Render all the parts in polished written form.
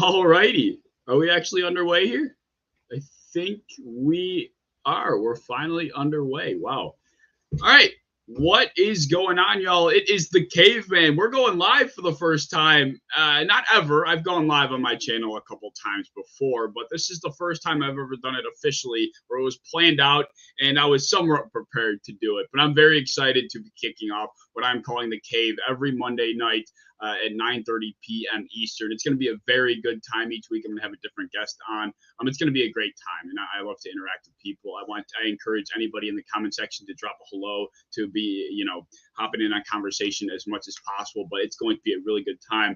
All righty. Are we actually underway here? I think we are. We're finally underway. Wow. All right. What is going on, y'all? It is the Caveman. We're going live for the first time. Not ever. I've gone live on my channel a couple times before, but this is the first time I've ever done it officially where it was planned out and I was somewhat prepared to do it. But I'm very excited to be kicking off what I'm calling the Cave every Monday night at 9:30 p.m. Eastern. It's going to be a very good time each week. I'm going to have a different guest on. It's going to be a great time, and I love to interact with people. I encourage anybody in the comment section to drop a hello, to be, hopping in on conversation as much as possible. But it's going to be a really good time.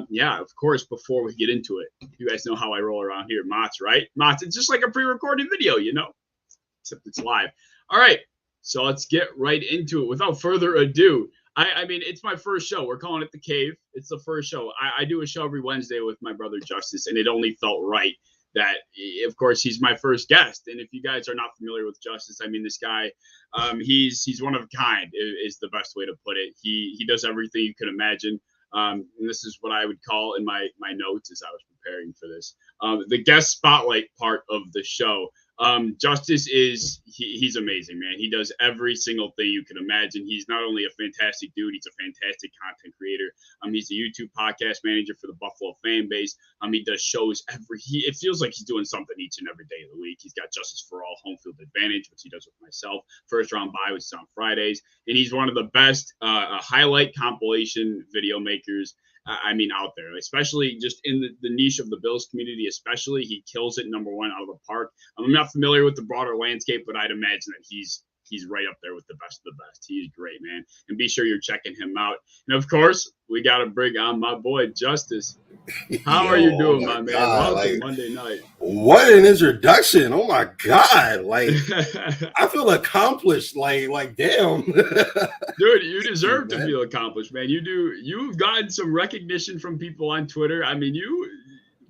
Yeah, of course. Before we get into it, you guys know how I roll around here, Mott's, right? Mott's. It's just like a pre-recorded video, except it's live. All right, so let's get right into it. Without further ado. I mean, it's my first show. We're calling it The Cave. It's the first show. I do a show every Wednesday with my brother Justus, and it only felt right that, of course, he's my first guest. And if you guys are not familiar with Justus, I mean, this guy, he's one of a kind is the best way to put it. He does everything you could imagine. And this is what I would call in my notes as I was preparing for this, the guest spotlight part of the show. Justus he's amazing, man. He does every single thing you can imagine. He's not only a fantastic dude, he's a fantastic content creator. He's a YouTube podcast manager for the Buffalo fan base. He does shows it feels like he's doing something each and every day of the week. He's got Justice for All Home Field Advantage, which he does with myself. First Round Bye, which is on Fridays. And he's one of the best highlight compilation video makers out there, especially just in the niche of the Bills community, especially. He kills it, number one, out of the park. I'm not familiar with the broader landscape, but I'd imagine that he's right up there with the best of the best. He's great, man. And be sure you're checking him out. And of course, we got to bring on my boy, Justus. How are you doing, my man? Welcome Monday night. What an introduction. Oh my God. I feel accomplished. Damn. Dude, you deserve to feel accomplished, man. You've gotten some recognition from people on Twitter. I mean,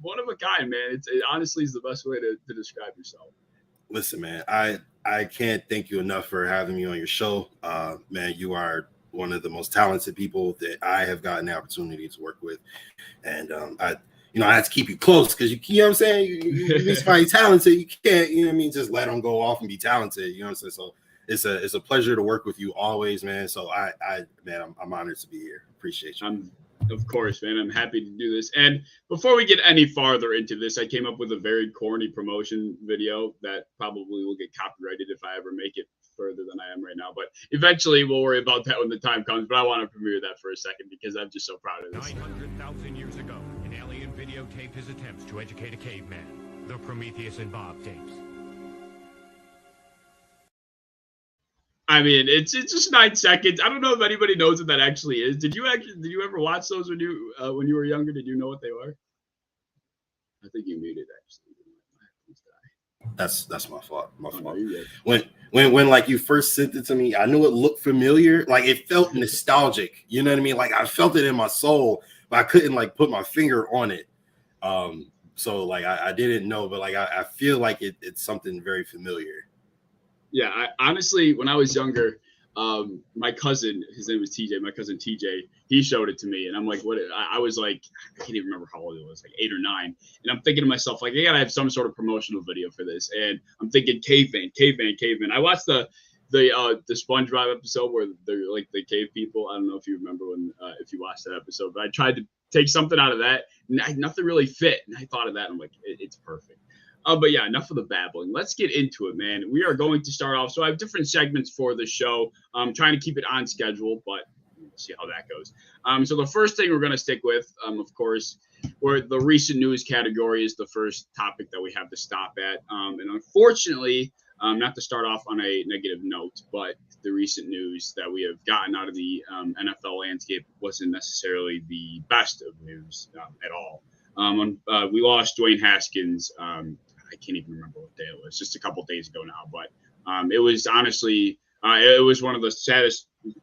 one of a kind, man. It honestly is the best way to describe yourself. Listen, man, I can't thank you enough for having me on your show. Man, you are one of the most talented people that I have gotten the opportunity to work with. And I have to keep you close because you know what I'm saying? You meet somebody talented, you can't, just let them go off and be talented. You know what I'm saying? So it's a pleasure to work with you always, man. So I'm honored to be here. Appreciate you. Of course, man. I'm happy to do this. And before we get any farther into this, I came up with a very corny promotion video that probably will get copyrighted if I ever make it further than I am right now. But eventually we'll worry about that when the time comes. But I want to premiere that for a second because I'm just so proud of this. 900,000 years ago, an alien videotaped his attempts to educate a caveman. The Prometheus and Bob tapes. I mean, it's just 9 seconds. I don't know if anybody knows what that actually is. Did you ever watch those when you were younger? Did you know what they were? I think you muted actually. That's my fault. When like you first sent it to me, I knew it looked familiar. Like it felt nostalgic. You know what I mean? Like I felt it in my soul, but I couldn't put my finger on it. So I didn't know, but I feel like it's something very familiar. Yeah, honestly, when I was younger, my cousin, his name was TJ, my cousin TJ, he showed it to me. And I'm like, what? I was like, I can't even remember how old it was, like 8 or 9. And I'm thinking to myself, I got to have some sort of promotional video for this. And I'm thinking caveman. I watched the SpongeBob episode where they're like the cave people. I don't know if you remember if you watched that episode, but I tried to take something out of that. Nothing really fit. And I thought of that. And I'm like, it's perfect. But yeah, enough of the babbling. Let's get into it, man. We are going to start off. So I have different segments for the show. I'm trying to keep it on schedule, but we'll see how that goes. So the first thing we're going to stick with, of course, where the recent news category is the first topic that we have to stop at. And unfortunately, not to start off on a negative note, but the recent news that we have gotten out of the NFL landscape wasn't necessarily the best of news at all. We lost Dwayne Haskins. I can't even remember what day it was, just a couple of days ago now. But it was honestly, it was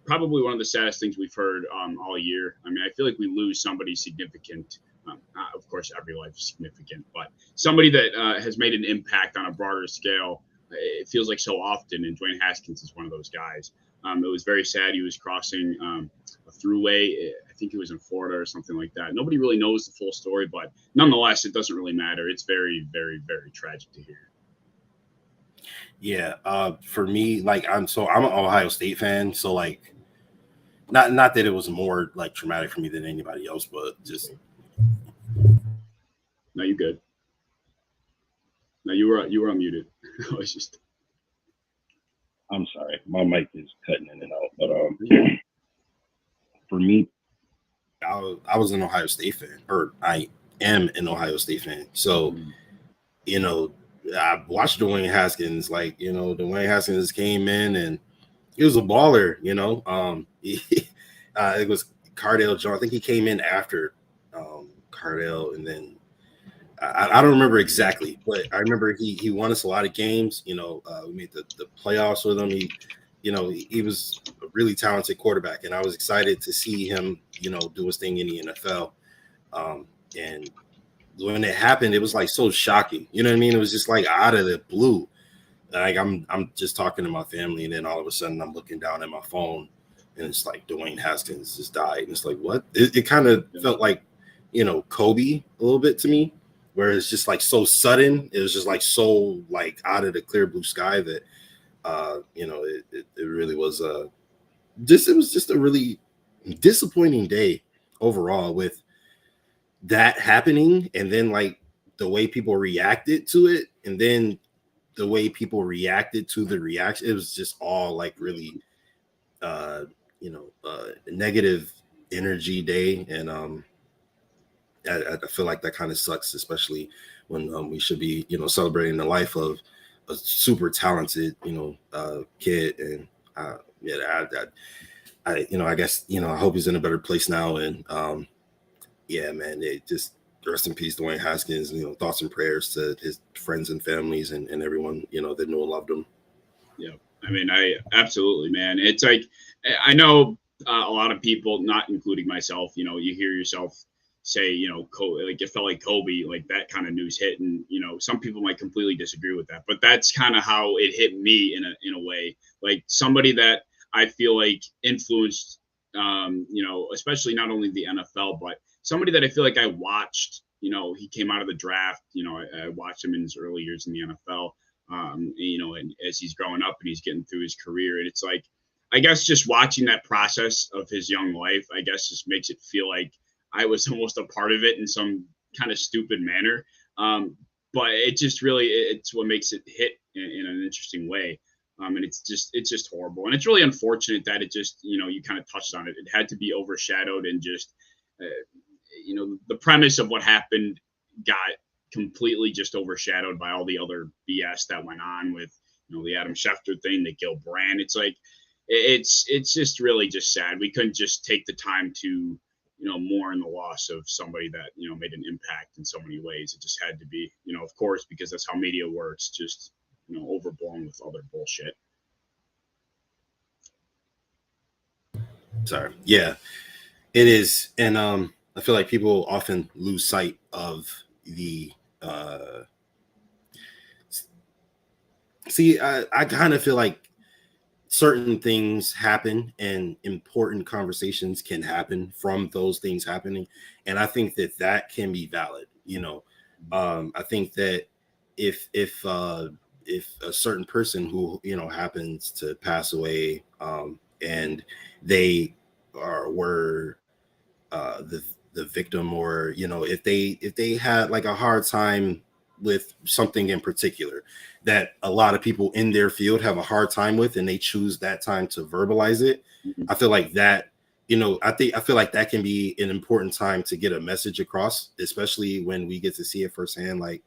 probably one of the saddest things we've heard all year. I mean, I feel like we lose somebody significant. Of course, every life is significant, but somebody that has made an impact on a broader scale, it feels like so often, and Dwayne Haskins is one of those guys. It was very sad. He was crossing a throughway. I I think he was in Florida or something like that. Nobody really knows the full story, but nonetheless, it doesn't really matter. It's very, very, very tragic to hear. Yeah, for me, like I'm an Ohio State fan, so like not that it was more like traumatic for me than anybody else, but just No, you good. No, you were unmuted. I was just I'm sorry, my mic is cutting in and out. But for me, I was an Ohio State fan, or I am an Ohio State fan. So, you know, I watched Dwayne Haskins. Like, you know, Dwayne Haskins came in and he was a baller. You know, it was Cardale Jones. I think he came in after Cardale, and then I don't remember exactly, but I remember he won us a lot of games. You know, we made the playoffs with him. He was a really talented quarterback, and I was excited to see him, you know, do his thing in the NFL. And when it happened, it was like so shocking. You know what I mean? It was just like out of the blue. Like I'm just talking to my family, and then all of a sudden I'm looking down at my phone, and it's like Dwayne Haskins just died. And it's like, what? It kind of felt like, you know, Kobe a little bit to me, where it's just like so sudden. It was just like so like out of the clear blue sky that you know, it really was it was just a really disappointing day overall with that happening, and then like the way people reacted to it, and then the way people reacted to the reaction. It was just all like really negative energy day, and I feel like that kind of sucks, especially when we should be, you know, celebrating the life of a super talented, you know, kid. And I guess, you know, I hope he's in a better place now. And yeah, man, it just rest in peace, Dwayne Haskins. You know, thoughts and prayers to his friends and families and everyone, you know, that knew and loved him. Yeah, I mean, I absolutely, man. It's like I know a lot of people, not including myself. You know, you hear yourself say, you know, like it felt like Kobe, like that kind of news hit, and you know, some people might completely disagree with that, but that's kind of how it hit me in a way, like somebody that I feel like influenced, you know, especially not only the NFL, but somebody that I feel like I watched. You know, he came out of the draft. You know, I watched him in his early years in the NFL. You know, and as he's growing up and he's getting through his career, and it's like, I guess just watching that process of his young life, I guess just makes it feel like I was almost a part of it in some kind of stupid manner. But it just really, it's what makes it hit in an interesting way. And it's just horrible. And it's really unfortunate that it just, you know, you kind of touched on it. It had to be overshadowed and just, you know, the premise of what happened got completely just overshadowed by all the other BS that went on with, you know, the Adam Schefter thing, the Gil Brandt. It's like, it's just really just sad. We couldn't just take the time to, you know, mourn the loss of somebody that, you know, made an impact in so many ways. It just had to be, you know, of course, because that's how media works, just, you know, overblown with other bullshit. Sorry. Yeah, it is. And I feel like people often lose sight of the I kind of feel like certain things happen and important conversations can happen from those things happening. And I think that can be valid. You know, I think that if a certain person who, you know, happens to pass away, and they were the victim, or, you know, if they had like a hard time with something in particular that a lot of people in their field have a hard time with, and they choose that time to verbalize it, I feel like that, you know, I feel like that can be an important time to get a message across, especially when we get to see it firsthand. Like,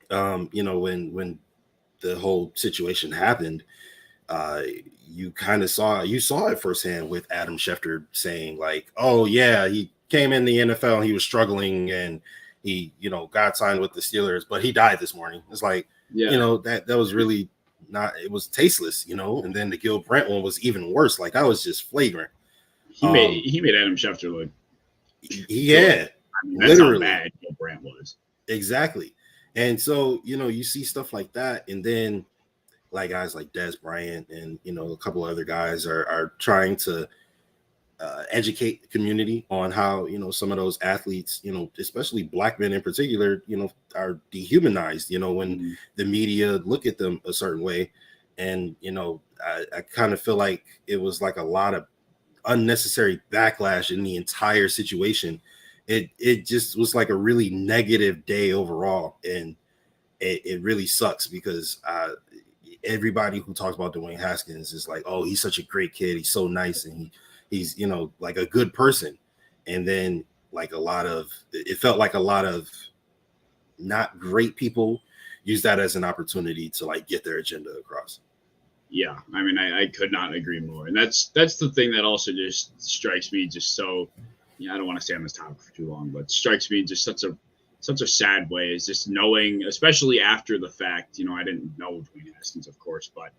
you know, when the whole situation happened, you kind of saw it firsthand with Adam Schefter saying like, oh yeah, he came in the NFL and he was struggling, and he, you know, got signed with the Steelers, but he died this morning. It's like, yeah, you know, that was really not, it was tasteless, you know. And then the Gil Brandt one was even worse. Like, that was just flagrant. He made Adam Schefter look. Yeah, I mean, that's literally how bad Gil Brandt was. Exactly. And so, you know, you see stuff like that, and then like guys like Des Bryant and, you know, a couple other guys are trying to educate the community on how, you know, some of those athletes, you know, especially black men in particular, you know, are dehumanized, you know, when the media look at them a certain way. And, you know, I kind of feel like it was like a lot of unnecessary backlash in the entire situation. It just was like a really negative day overall. And it really sucks because everybody who talks about Dwayne Haskins is like, oh, he's such a great kid. He's so nice. And he's, you know, like a good person. And then like it felt like a lot of not great people use that as an opportunity to like get their agenda across. Yeah, I mean, I could not agree more. And that's the thing that also just strikes me just so, you know, I don't want to stay on this topic for too long, but strikes me just such a sad way is just knowing, especially after the fact, you know, I didn't know Dwayne Haskins, of course, but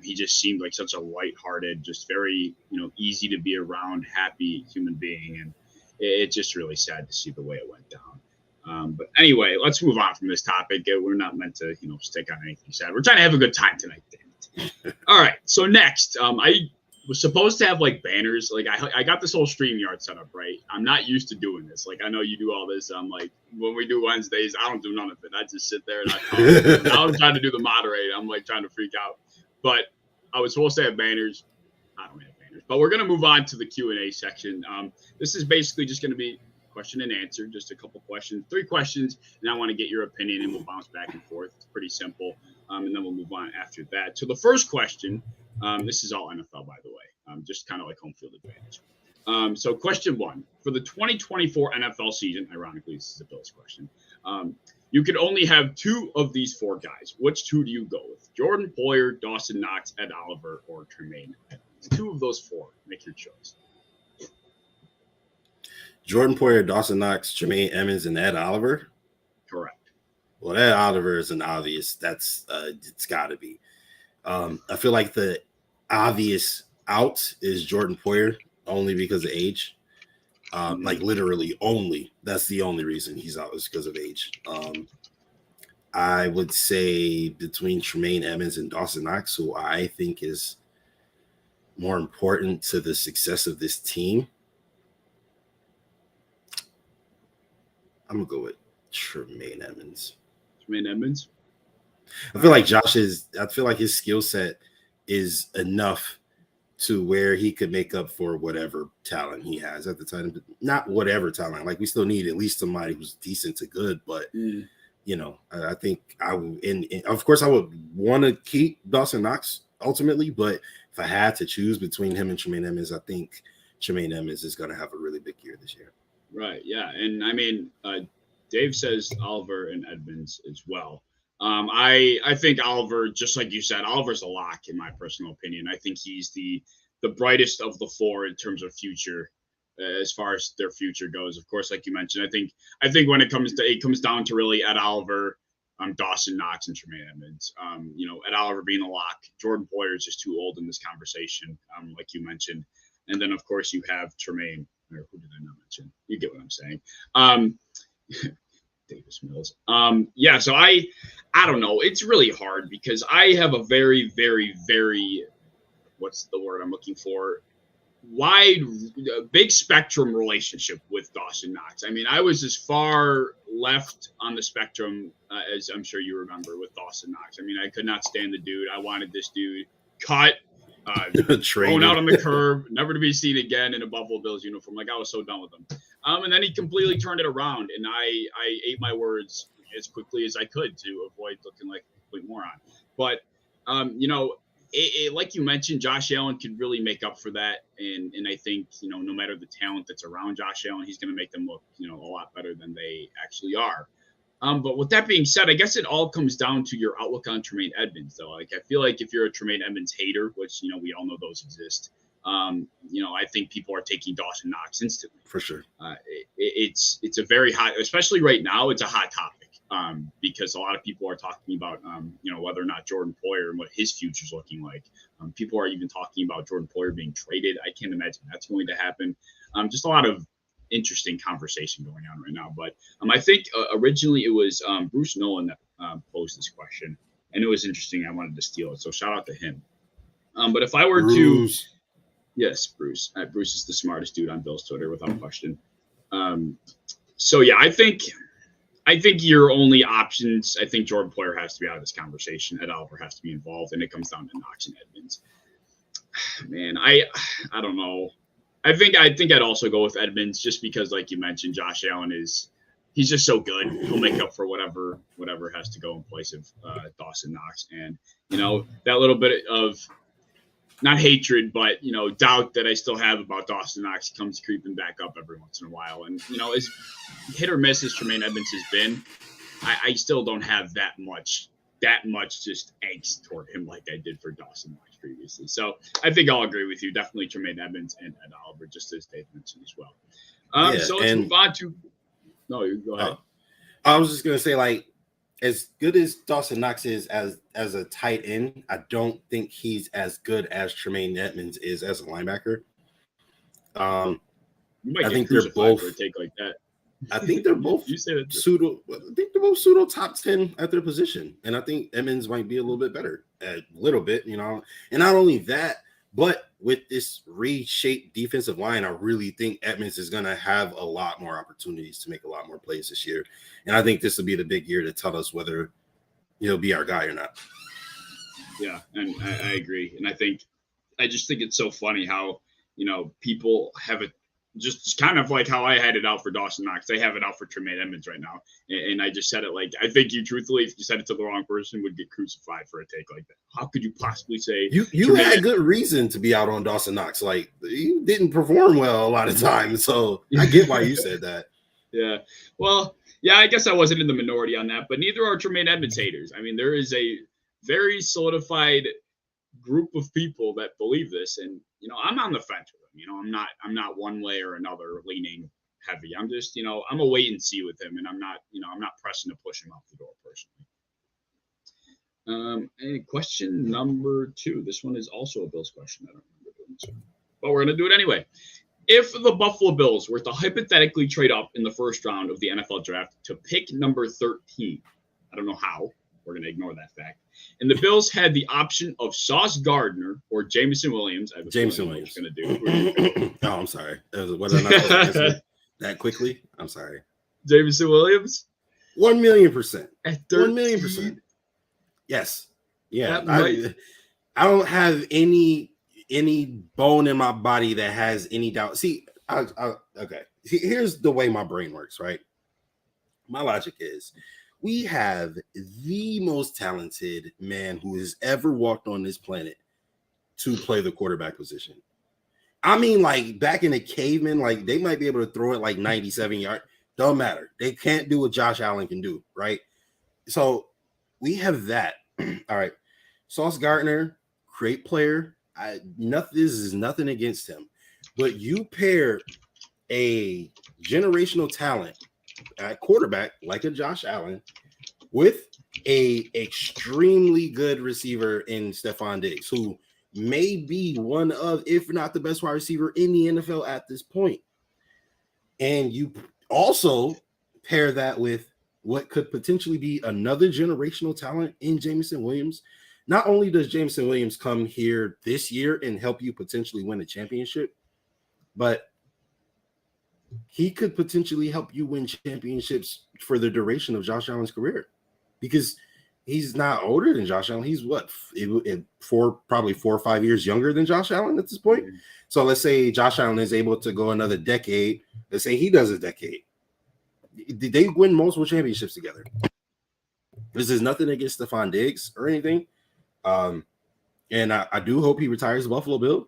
he just seemed like such a lighthearted, just very, you know, easy to be around, happy human being. And it's just really sad to see the way it went down. But anyway, let's move on from this topic. We're not meant to, you know, stick on anything sad. We're trying to have a good time tonight, damn it. All right. So next, I was supposed to have like banners. Like I got this whole StreamYard set up, right? I'm not used to doing this. Like I know you do all this. I'm like, when we do Wednesdays, I don't do none of it. I just sit there and I talk. Now I'm trying to do the moderate. I'm like trying to freak out. But I was supposed to have banners. I don't have banners. But we're gonna move on to the Q&A section. This is basically just gonna be question and answer, just a couple questions, 3 questions, and I want to get your opinion, and we'll bounce back and forth. It's pretty simple, and then we'll move on after that. So the first question, this is all NFL, by the way, just kind of like home field advantage. So question 1, for the 2024 NFL season, ironically, this is a Bills question, you could only have 2 of these 4 guys. Which 2 do you go with? Jordan Poyer, Dawson Knox, Ed Oliver, or Tremaine Edmunds? 2 of those 4. Make your choice. Jordan Poyer, Dawson Knox, Tremaine Edmunds, and Ed Oliver? Correct. Well, Ed Oliver is an obvious. That's it's got to be. I feel like the obvious out is Jordan Poyer, only because of age. Like literally only. That's the only reason he's out is because of age. I would say between Tremaine Edmunds and Dawson Knox, who I think is more important to the success of this team, I'm gonna go with Tremaine Edmunds. Tremaine Edmunds. I feel like his skill set is enough to where he could make up for whatever talent he has at the time. Not whatever talent. Like we still need at least somebody who's decent to good. But you know, I think I would. And of course, I would want to keep Dawson Knox ultimately. But if I had to choose between him and Tremaine Edmunds, I think Tremaine Edmunds is going to have a really big year this year. Right. Yeah. And I mean, Dave says Oliver and Edmunds as well. I think Oliver, just like you said, Oliver's a lock in my personal opinion. I think he's the brightest of the 4 in terms of future, as far as their future goes. Of course, like you mentioned, I think when it comes down to really Ed Oliver, Dawson Knox, and Tremaine Edmunds. You know, Ed Oliver being a lock. Jordan Poyer is just too old in this conversation, like you mentioned. And then of course you have Tremaine. Or who did I not mention? You get what I'm saying. Davis Mills. Yeah, so I don't know. It's really hard because I have a very, very, very, what's the word I'm looking for? Big spectrum relationship with Dawson Knox. I mean, I was as far left on the spectrum as I'm sure you remember with Dawson Knox. I mean, I could not stand the dude. I wanted this dude cut. Thrown out on the curb, never to be seen again in a Buffalo Bills uniform. Like I was so done with him. And then he completely turned it around, and I ate my words as quickly as I could to avoid looking like a complete moron. But you know, like you mentioned, Josh Allen could really make up for that, and I think, you know, no matter the talent that's around Josh Allen, he's going to make them look, you know, a lot better than they actually are. But with that being said, I guess it all comes down to your outlook on Tremaine Edmunds, though. Like, I feel like if you're a Tremaine Edmunds hater, which, you know, we all know those exist, you know, I think people are taking Dawson Knox instantly. For sure. It's a very hot, especially right now, it's a hot topic because a lot of people are talking about, you know, whether or not Jordan Poyer and what his future's looking like. People are even talking about Jordan Poyer being traded. I can't imagine that's going to happen. Just a lot of interesting conversation going on right now. But I think originally it was Bruce Nolan that posed this question, and it was interesting. I wanted to steal it, so shout out to him. But if I were to, Yes, Bruce. Bruce is the smartest dude on Bill's Twitter without question. So yeah, I think your only options. I think Jordan Poyer has to be out of this conversation. Ed Oliver has to be involved, and it comes down to Knox and Edmonds. Man, I don't know. I think I'd also go with Edmonds just because, like you mentioned, Josh Allen he's just so good. He'll make up for whatever has to go in place of Dawson Knox, and that little bit of not hatred, but doubt that I still have about Dawson Knox comes creeping back up every once in a while. And as hit or miss as Tremaine Edmonds has been, I still don't have that much just angst toward him like I did for Dawson Knox previously. So I think I'll agree with you. Definitely Tremaine Edmonds and Ed Oliver, just as Dave mentioned as well. So let's move on to. No, you go ahead. I was just gonna say, like, as good as Dawson Knox is as a tight end, I don't think he's as good as Tremaine Edmonds is as a linebacker. I think they're both for a take like that. I think they're both pseudo top 10 at their position. And I think Edmonds might be a little bit better, a little bit, And not only that, but with this reshaped defensive line, I really think Edmonds is going to have a lot more opportunities to make a lot more plays this year. And I think this will be the big year to tell us whether he'll be our guy or not. Yeah, and I agree. And I just think it's so funny how, people have it just kind of like how I had it out for Dawson Knox. They have it out for Tremaine Edmonds right now. And I just said it like, I think you truthfully, if you said it to the wrong person, would get crucified for a take like that. How could you possibly say you had good reason to be out on Dawson Knox? Like, you didn't perform well a lot of times. So I get why you said that. Yeah. Well, yeah, I guess I wasn't in the minority on that, but neither are Tremaine Edmonds haters. I mean, there is a very solidified group of people that believe this, and I'm on the fence with him. I'm not one way or another leaning heavy. I'm just I'm a wait and see with him, and I'm not pressing to push him out the door personally. And question number 2. This one is also a Bills question. I don't remember doing this one, but we're gonna do it anyway. If the Buffalo Bills were to hypothetically trade up in the first round of the NFL draft to pick number 13, I don't know how. We're going to ignore that fact. And the Bills had the option of Sauce Gardner or Jameson Williams. Jameson Williams. Going to do. Oh, I'm sorry. Was I not supposed to answer that quickly? I'm sorry. Jameson Williams? 1,000,000%. At 1,000,000%. Yes. Yeah. I don't have any bone in my body that has any doubt. See, okay. Here's the way my brain works, right? My logic is, we have the most talented man who has ever walked on this planet to play the quarterback position. I mean, like, back in the caveman, like, they might be able to throw it like 97 yards. Don't matter. They can't do what Josh Allen can do, right? So we have that. All right. Sauce Gardner, great player. This is nothing against him. But you pair a generational talent at quarterback like a Josh Allen with a extremely good receiver in Stephon Diggs, who may be one of, if not the best wide receiver in the NFL at this point. And you also pair that with what could potentially be another generational talent in Jameson Williams. Not only does Jameson Williams come here this year and help you potentially win a championship, but he could potentially help you win championships for the duration of Josh Allen's career, because he's not older than Josh Allen. He's probably 4 or 5 years younger than Josh Allen at this point. So let's say Josh Allen is able to go another decade. Let's say he does a decade. They win multiple championships together. This is nothing against Stephon Diggs or anything. And I do hope he retires the Buffalo Bill,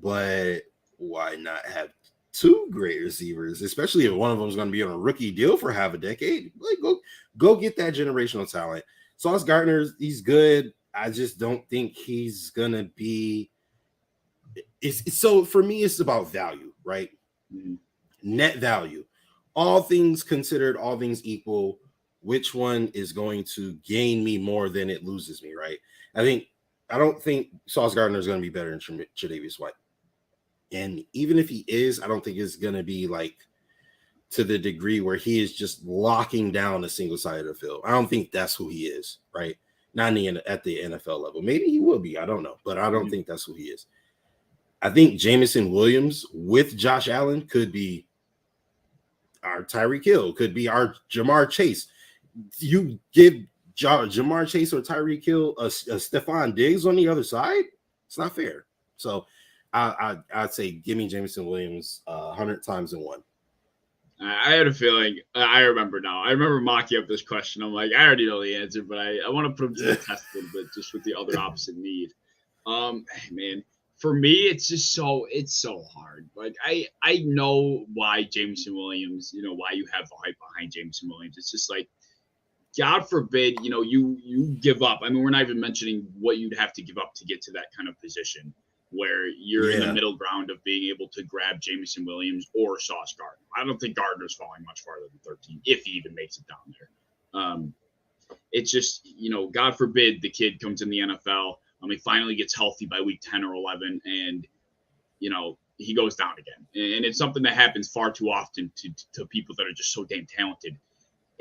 but why not have 2 great receivers, especially if one of them is going to be on a rookie deal for half a decade? Like, go get that generational talent. Sauce Gardner, he's good. I just don't think he's going to be. So for me, it's about value, right? Mm-hmm. Net value. All things considered, all things equal, which one is going to gain me more than it loses me, right? I don't think Sauce Gardner is going to be better than Tre'Davious White. And even if he is, I don't think it's going to be like to the degree where he is just locking down a single side of the field. I don't think that's who he is, right? Not at the NFL level. Maybe he will be. I don't know. But I don't think that's who he is. I think Jameson Williams with Josh Allen could be our Tyreek Hill, could be our Jamar Chase. You give Jamar Chase or Tyreek Hill a Stephon Diggs on the other side, it's not fair. So I'd say give me Jameson Williams 100 times in one. I had a feeling. I remember now. I remember mocking up this question. I'm like, I already know the answer, but I want to put him to the test a little bit, just with the other opposite need. Man, for me, it's so hard. Like I know why Jameson Williams, why you have the hype behind Jameson Williams. It's just like, God forbid, you give up. I mean, we're not even mentioning what you'd have to give up to get to that kind of position where you're in the middle ground of being able to grab Jameson Williams or Sauce Gardner. I don't think Gardner's falling much farther than 13, if he even makes it down there. It's just, God forbid the kid comes in the NFL. He finally gets healthy by week 10 or 11, and, he goes down again. And it's something that happens far too often to people that are just so damn talented.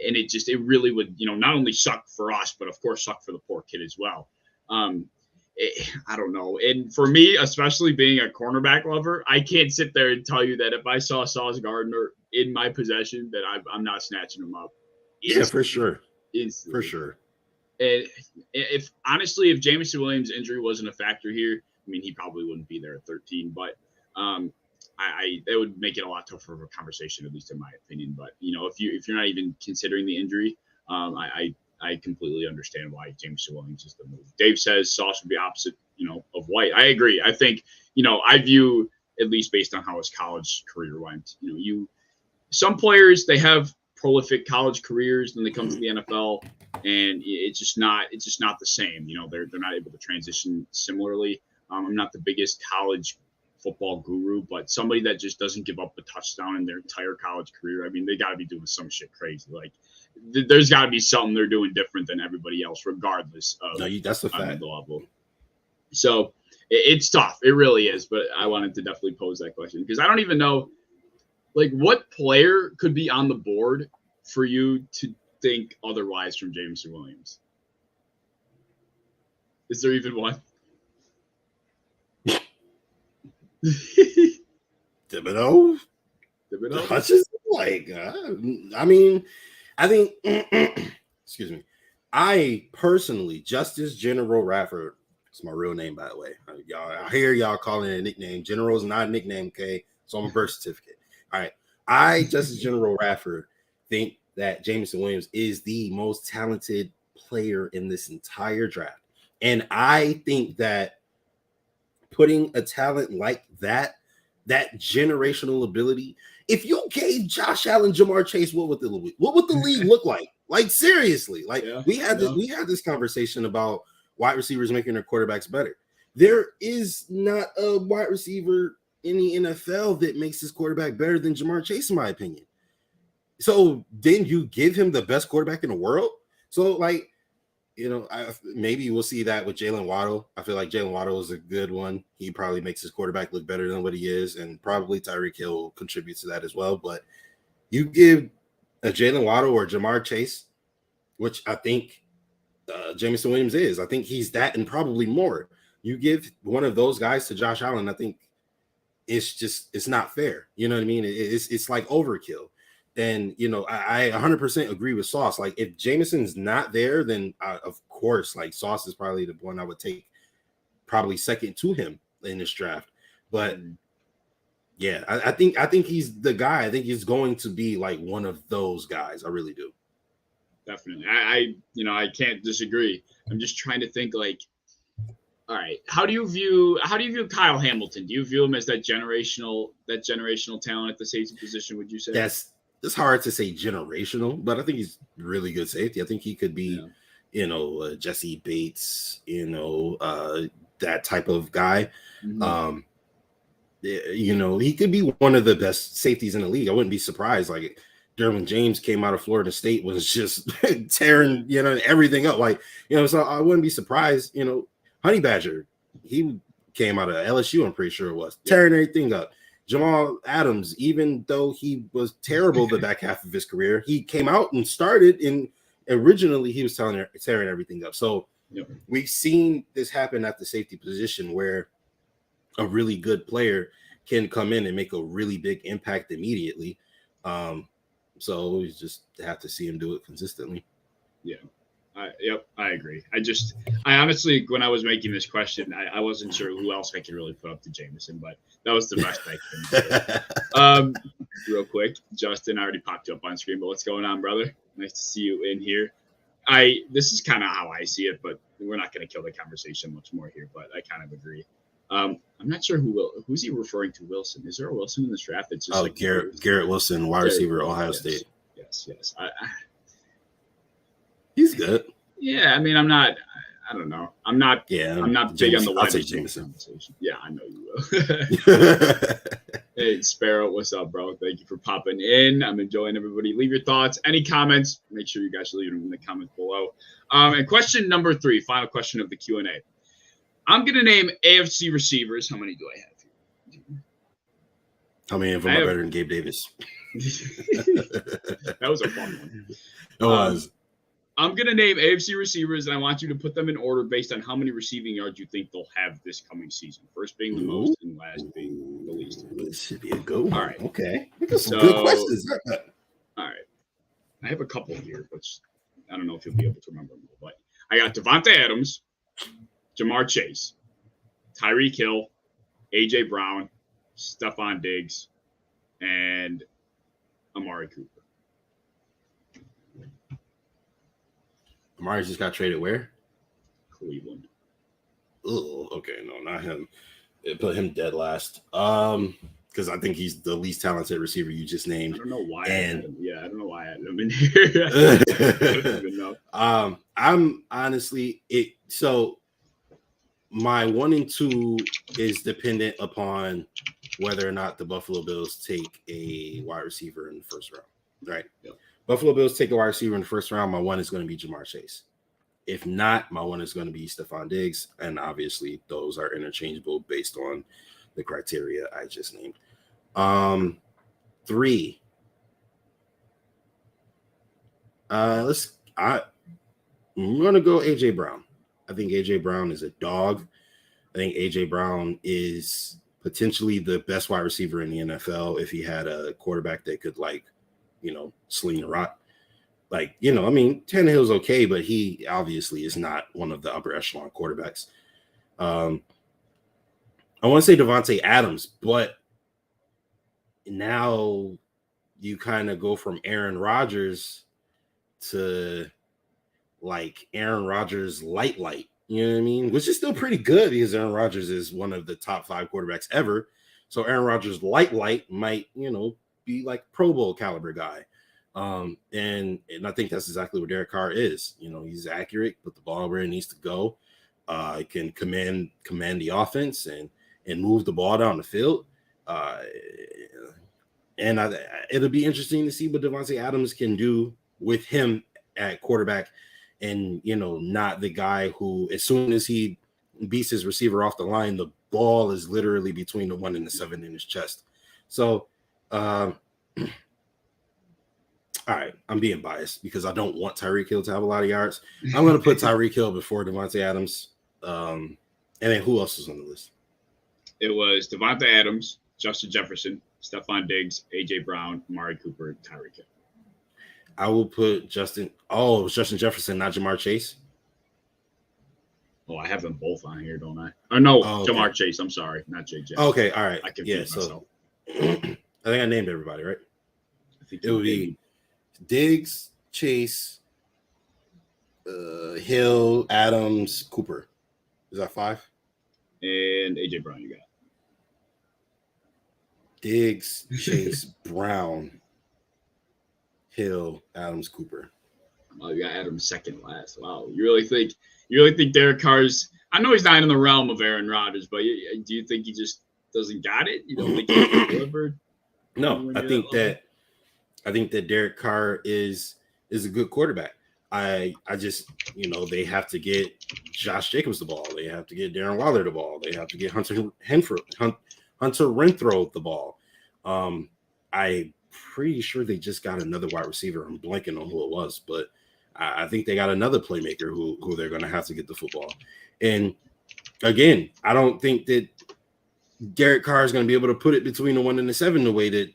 And it really would, not only suck for us, but of course suck for the poor kid as well. I don't know. And for me, especially being a cornerback lover, I can't sit there and tell you that if I saw Sauce Gardner in my possession, that I'm not snatching him up. Yeah, for sure. Instantly. For sure. And if Jameson Williams' injury wasn't a factor here, he probably wouldn't be there at 13. But that would make it a lot tougher of a conversation, at least in my opinion. But if you're not even considering the injury, I completely understand why Jameson Williams is the move. Dave says Sauce would be opposite, of White. I agree. I think, I view, at least based on how his college career went, some players, they have prolific college careers, then they come to the NFL, and it's just not the same. They're not able to transition similarly. I'm not the biggest college football guru, but somebody that just doesn't give up a touchdown in their entire college career, they got to be doing some shit crazy. Like, there's got to be something they're doing different than everybody else, regardless of that's a fact. The level. So it's tough. It really is. But I wanted to definitely pose that question because I don't even know, like, what player could be on the board for you to think otherwise from Jameson Williams? Is there even one? Thibodeau? Hutchinson? I think, excuse me. I personally, Justus General Radford, it's my real name, by the way. I hear y'all calling it a nickname. General is not a nickname, okay? It's on my birth certificate. All right. I, Justus General Radford, think that Jameson Williams is the most talented player in this entire draft. And I think that putting a talent like that generational ability, if you gave Josh Allen, Jamar Chase, what would the league look like? Like, seriously, we had this conversation about wide receivers making their quarterbacks better. There is not a wide receiver in the NFL that makes his quarterback better than Jamar Chase, in my opinion. So then you give him the best quarterback in the world. So, maybe we'll see that with Jalen Waddle. I feel like Jalen Waddle is a good one. He probably makes his quarterback look better than what he is, and probably Tyreek Hill contributes to that as well. But you give a Jalen Waddle or Jamar Chase, which I think Jameson Williams is. I think he's that and probably more. You give one of those guys to Josh Allen, I think it's not fair. You know what I mean? It's like overkill. And, I 100% agree with Sauce. Like, if Jameson's not there, then of course, like, Sauce is probably the one I would take probably second to him in this draft. But yeah, I think he's the guy. I think he's going to be like one of those guys. I really do. Definitely. I can't disagree. I'm just trying to think, like, all right, how do you view Kyle Hamilton? Do you view him as that generational talent at the safety position, would you say? It's hard to say generational, but I think he's really good safety. I think he could be, Jesse Bates, that type of guy. Mm-hmm. He could be one of the best safeties in the league. I wouldn't be surprised. Like, Derwin James came out of Florida State, was just tearing, everything up. Like, so I wouldn't be surprised. Honey Badger, he came out of LSU, I'm pretty sure it was, tearing everything up. Jamal Adams, even though he was terrible the back half of his career, he came out and started, and originally he was tearing everything up. So we've seen this happen at the safety position where a really good player can come in and make a really big impact immediately. So we just have to see him do it consistently. Yeah. I agree. I honestly, when I was making this question, I wasn't sure who else I could really put up to Jameson, but that was the best I could. Real quick, Justin already popped up on screen, but what's going on, brother? Nice to see you in here. This is kind of how I see it, but we're not going to kill the conversation much more here. But I kind of agree. I'm not sure who's he referring to. Wilson? Is there a Wilson in this draft? It's just like Garrett Wilson, wide receiver, Ohio State. Yes. He's good. Yeah, I mean, I don't know. I'm not. Yeah, I'm not Jameson, big on the I'll wide take receiver Jameson. conversation. Yeah, I know you will. Hey, Sparrow, what's up, bro? Thank you for popping in. I'm enjoying everybody. Leave your thoughts, any comments. Make sure you guys leave them in the comments below. And question number 3, final question of the Q&A. I'm gonna name AFC receivers. How many do I have here? How many of them are better than Gabe Davis? That was a fun one. It was. I'm going to name AFC receivers, and I want you to put them in order based on how many receiving yards you think they'll have this coming season. First being the most and last being the least. This should be a good one. All right. Okay. Some good questions. All right. I have a couple here, which I don't know if you'll be able to remember them, but I got Devontae Adams, Jamar Chase, Tyreek Hill, A.J. Brown, Stephon Diggs, and Amari Cooper. Amari just got traded where? Cleveland. Oh, okay. No, not him. It put him dead last. Because I think he's the least talented receiver you just named. I don't know why. I had him in here. I don't even know. I'm honestly it. So my 1 and 2 is dependent upon whether or not the Buffalo Bills take a wide receiver in the first round. Right. Yep. Buffalo Bills take a wide receiver in the first round. My 1 is going to be Jamar Chase. If not, my 1 is going to be Stephon Diggs. And obviously, those are interchangeable based on the criteria I just named. 3. I'm going to go A.J. Brown. I think A.J. Brown is a dog. I think A.J. Brown is potentially the best wide receiver in the NFL if he had a quarterback that could, sling the rock. Tannehill's okay, but he obviously is not one of the upper echelon quarterbacks. I want to say Devontae Adams, but now you kind of go from Aaron Rodgers to Aaron Rodgers light. You know what I mean? Which is still pretty good because Aaron Rodgers is one of the top 5 quarterbacks ever. So Aaron Rodgers light might, be like Pro Bowl caliber guy. And I think that's exactly what Derek Carr is. He's accurate, put the ball where it needs to go. Can command the offense and move the ball down the field. It'll be interesting to see what Devontae Adams can do with him at quarterback, and not the guy who, as soon as he beats his receiver off the line, the ball is literally between the 1 and the 7 in his chest. So, all right, I'm being biased because I don't want Tyreek Hill to have a lot of yards. I'm going to put Tyreek Hill before Devontae Adams. And then who else is on the list? It was Devontae Adams, Justin Jefferson, Stephon Diggs, A.J. Brown, Amari Cooper, Tyreek Hill. I will put Justin Jefferson, not Jamar Chase. Oh, I have them both on here, don't I? Oh, no, okay. Jamar Chase. I'm sorry, not JJ. Okay, all right. I confused myself. I think I named everybody, right? I think it would be Diggs, Chase, Hill, Adams, Cooper. Is that 5? And A.J. Brown, you got. Diggs, Chase, Brown, Hill, Adams, Cooper. Oh, you got Adams second last. Wow, you really think Derek Carr's? I know he's not in the realm of Aaron Rodgers, but do you think he just doesn't got it? You don't think he delivered? No, I think that Derek Carr is a good quarterback. I just they have to get Josh Jacobs the ball. They have to get Darren Waller the ball. They have to get Hunter Renfrow the ball. I'm pretty sure they just got another wide receiver. I'm blanking on who it was, but I think they got another playmaker who they're going to have to get the football. And again, I don't think that Derek Carr is going to be able to put it between the 1 and the 7 the way that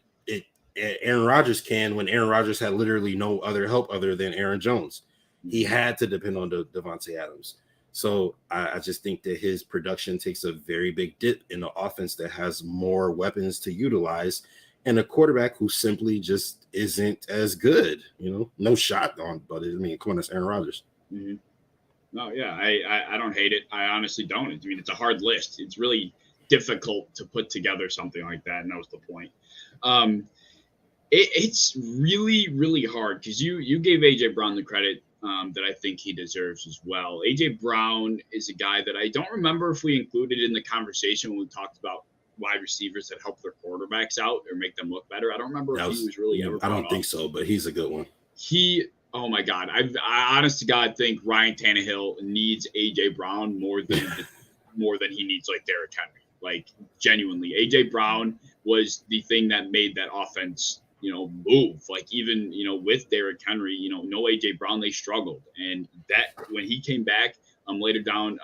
Aaron Rodgers can, when Aaron Rodgers had literally no other help other than Aaron Jones. He had to depend on Devontae Adams. So I just think that his production takes a very big dip in the offense that has more weapons to utilize, and a quarterback who simply just isn't as good. No shot on, but I mean, come on, that's Aaron Rodgers. Mm-hmm. No, yeah, I don't hate it. I honestly don't. I mean, it's a hard list. It's really difficult to put together something like that, and that was the point. It's really, really hard because you gave A.J. Brown the credit that I think he deserves as well. A.J. Brown is a guy that I don't remember if we included in the conversation when we talked about wide receivers that help their quarterbacks out or make them look better. I don't remember if he was really ever. I don't think so, but he's a good one. Oh my God. I honest to God think Ryan Tannehill needs A.J. Brown more than he needs like Derrick Henry. Like genuinely, A.J. Brown was the thing that made that offense, move. Like even, with Derrick Henry, no A.J. Brown, they struggled. And that when he came back later down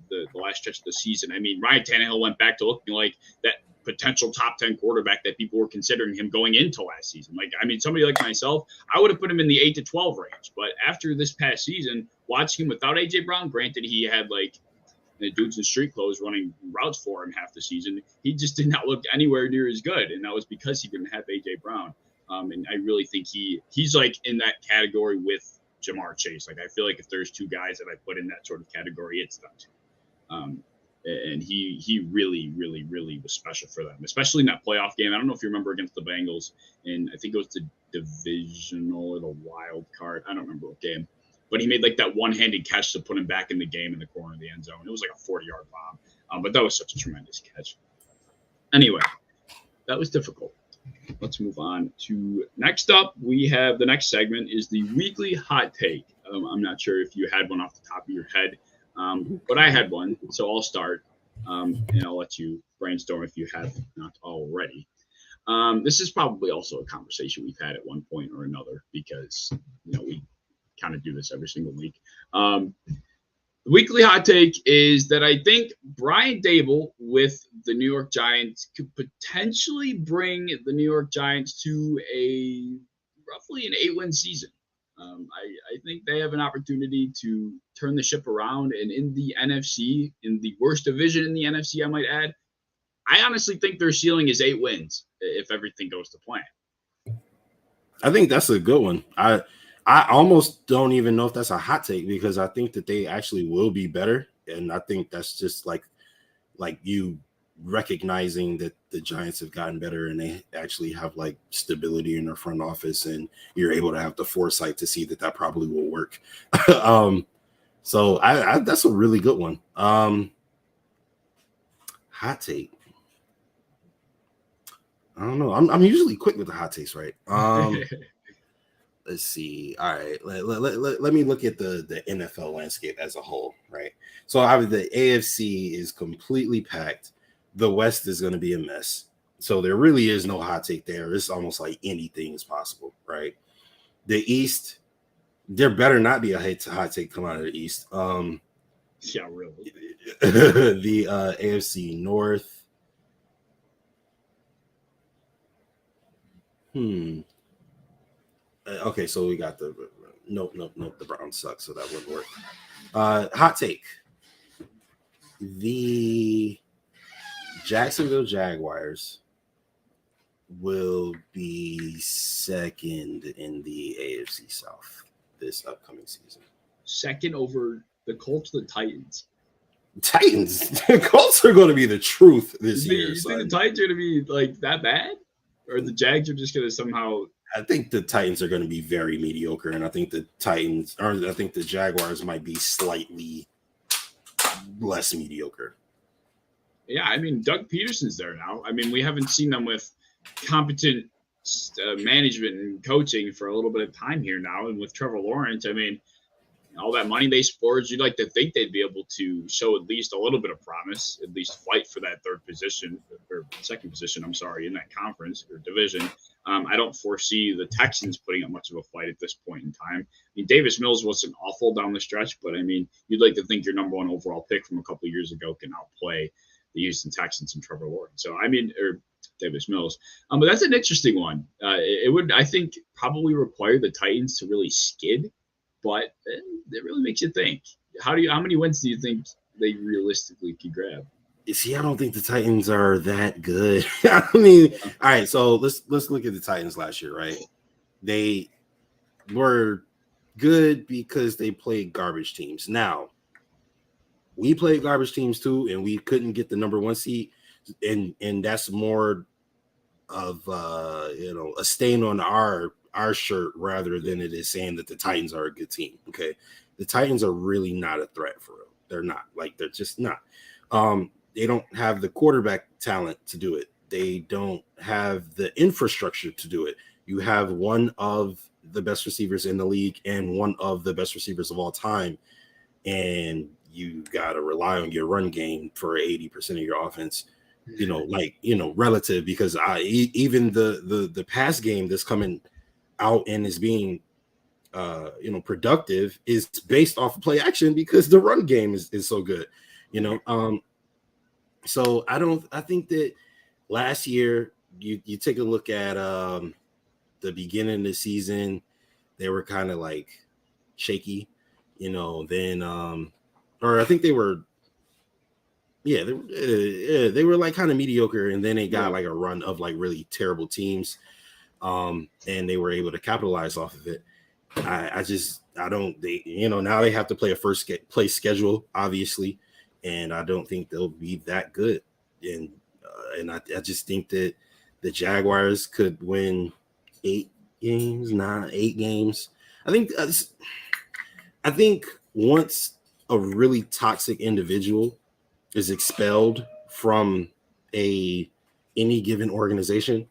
the last stretch of the season, I mean, Ryan Tannehill went back to looking like that potential top 10 quarterback that people were considering him going into last season. Like, I mean, somebody like myself, I would have put him in the 8 to 12 range. But after this past season, watching him without A.J. Brown, granted he had like the dudes in street clothes running routes for him half the season, he just did not look anywhere near as good. And that was because he didn't have A.J. Brown. And I really think he's like in that category with Jamar Chase. Like, I feel like if there's two guys that I put in that sort of category, it's them two. And he really, really, really was special for them, especially in that playoff game. I don't know if you remember against the Bengals, and I think it was the divisional or the wild card. I don't remember what game. But he made like that one-handed catch to put him back in the game in the corner of the end zone. It was like a 40-yard bomb. But that was such a tremendous catch. Anyway, that was difficult. Let's move on to next up. We have the next segment is the weekly hot take. I'm not sure if you had one off the top of your head, but I had one. So I'll start, and I'll let you brainstorm if you have not already. This is probably also a conversation we've had at one point or another because, we kind of do this every single week. The weekly hot take is that I think Brian Daboll with the New York Giants could potentially bring the New York Giants to roughly an 8-win season. I think they have an opportunity to turn the ship around, and in the NFC, in the worst division in the NFC, I might add, I honestly think their ceiling is 8 wins if everything goes to plan. I think that's a good one. I almost don't even know if that's a hot take because I think that they actually will be better. And I think that's just like you recognizing that the Giants have gotten better and they actually have like stability in their front office, and you're able to have the foresight to see that probably will work. So I that's a really good one. Hot take. I don't know. I'm usually quick with the hot takes, right? Let's see. All right. Let me look at the NFL landscape as a whole, right? So obviously the AFC is completely packed. The West is going to be a mess. So there really is no hot take there. It's almost like anything is possible, right? The East, there better not be a hot take come out of the East. Yeah, really. The AFC North. Okay, so we got the nope. The Browns suck, so that wouldn't work. Hot take: the Jacksonville Jaguars will be second in the AFC South this upcoming season. Second over the Colts, the Titans. The Colts are going to be the truth this year. You think the Titans are going to be like that bad, or the Jags are just going to somehow? I think the Titans are going to be very mediocre, and I think the Jaguars might be slightly less mediocre. Yeah, I mean, Doug Peterson's there now. I mean, we haven't seen them with competent management and coaching for a little bit of time here now, and with Trevor Lawrence, I mean, all that money they scored, you'd like to think they'd be able to show at least a little bit of promise, at least fight for that second position, in that conference or division. I don't foresee the Texans putting up much of a fight at this point in time. I mean, Davis Mills wasn't awful down the stretch, but I mean, you'd like to think your number one overall pick from a couple of years ago can outplay the Houston Texans and Trevor Lawrence. So I mean, or Davis Mills. But that's an interesting one. It would, I think, probably require the Titans to really skid, but it really makes you think. How many wins do you think they realistically could grab? You see, I don't think the Titans are that good. I mean, all right, so let's look at the Titans last year, right? They were good because they played garbage teams. Now, we played garbage teams too, and we couldn't get the number 1 seed, and that's more of a stain on our shirt rather than it is saying that the Titans are a good team. Okay, the Titans are really not a threat for real. They're not. Like, they're just not. They don't have the quarterback talent to do it. They don't have the infrastructure to do it. You have one of the best receivers in the league and one of the best receivers of all time, and you got to rely on your run game for 80% of your offense. Relative, because even the pass game that's coming out and is being productive is based off of play action because the run game is so good. So I think that last year you take a look at the beginning of the season, they were kind of like shaky, then or I think they were they were like kind of mediocre, and then they got like a run of like really terrible teams, and they were able to capitalize off of it. Now they have to play a first place schedule, obviously, and I don't think they'll be that good. And I just think that the Jaguars could win 8 games. I think once a really toxic individual is expelled from any given organization,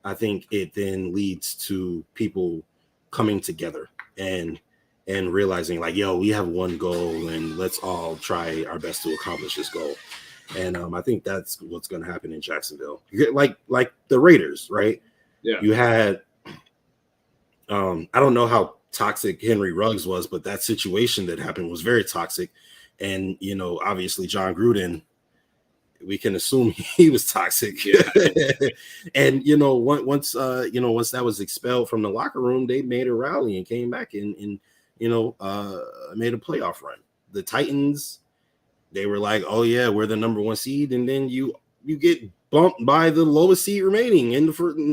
I think it then leads to people coming together and realizing like, yo, we have one goal and let's all try our best to accomplish this goal. And I think that's what's going to happen in Jacksonville. Like the Raiders, right? Yeah. You had, I don't know how toxic Henry Ruggs was, but that situation that happened was very toxic. And, obviously John Gruden, we can assume he was toxic. Yeah. And, once that was expelled from the locker room, they made a rally and came back and made a playoff run. The Titans, they were like, oh yeah, we're the number 1 seed. And then you get bumped by the lowest seed remaining in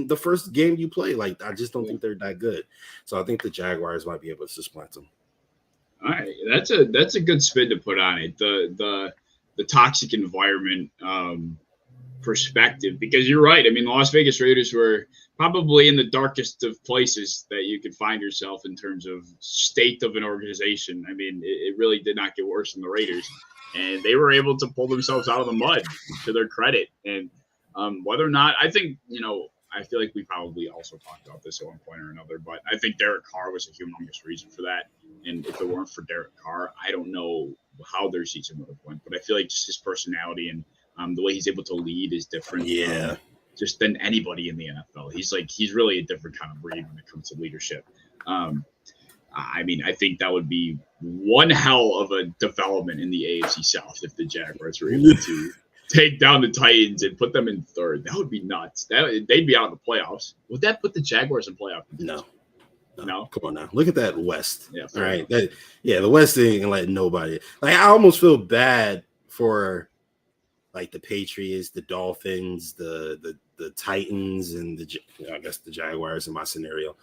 the first game you play. Like, I just don't think they're that good. So I think the Jaguars might be able to supplant them. All right. That's a good spin to put on it. The toxic environment perspective, because you're right. I mean, the Las Vegas Raiders were probably in the darkest of places that you could find yourself in terms of state of an organization. I mean, it really did not get worse than the Raiders, and they were able to pull themselves out of the mud, to their credit. And whether or not, I think, I feel like we probably also talked about this at one point or another, but I think Derek Carr was a humongous reason for that. And if it weren't for Derek Carr, I don't know how their season would have went. But I feel like just his personality and the way he's able to lead is different. Yeah. Just than anybody in the NFL. He's really a different kind of breed when it comes to leadership. I mean, I think that would be one hell of a development in the AFC South if the Jaguars were able to take down the Titans and put them in third. That would be nuts. They'd be out of the playoffs. Would that put the Jaguars in playoff? No. Come on now. Look at that West. Yeah. All right. The West ain't gonna let nobody. Like, I almost feel bad for like the Patriots, the Dolphins, the Titans, and I guess the Jaguars in my scenario.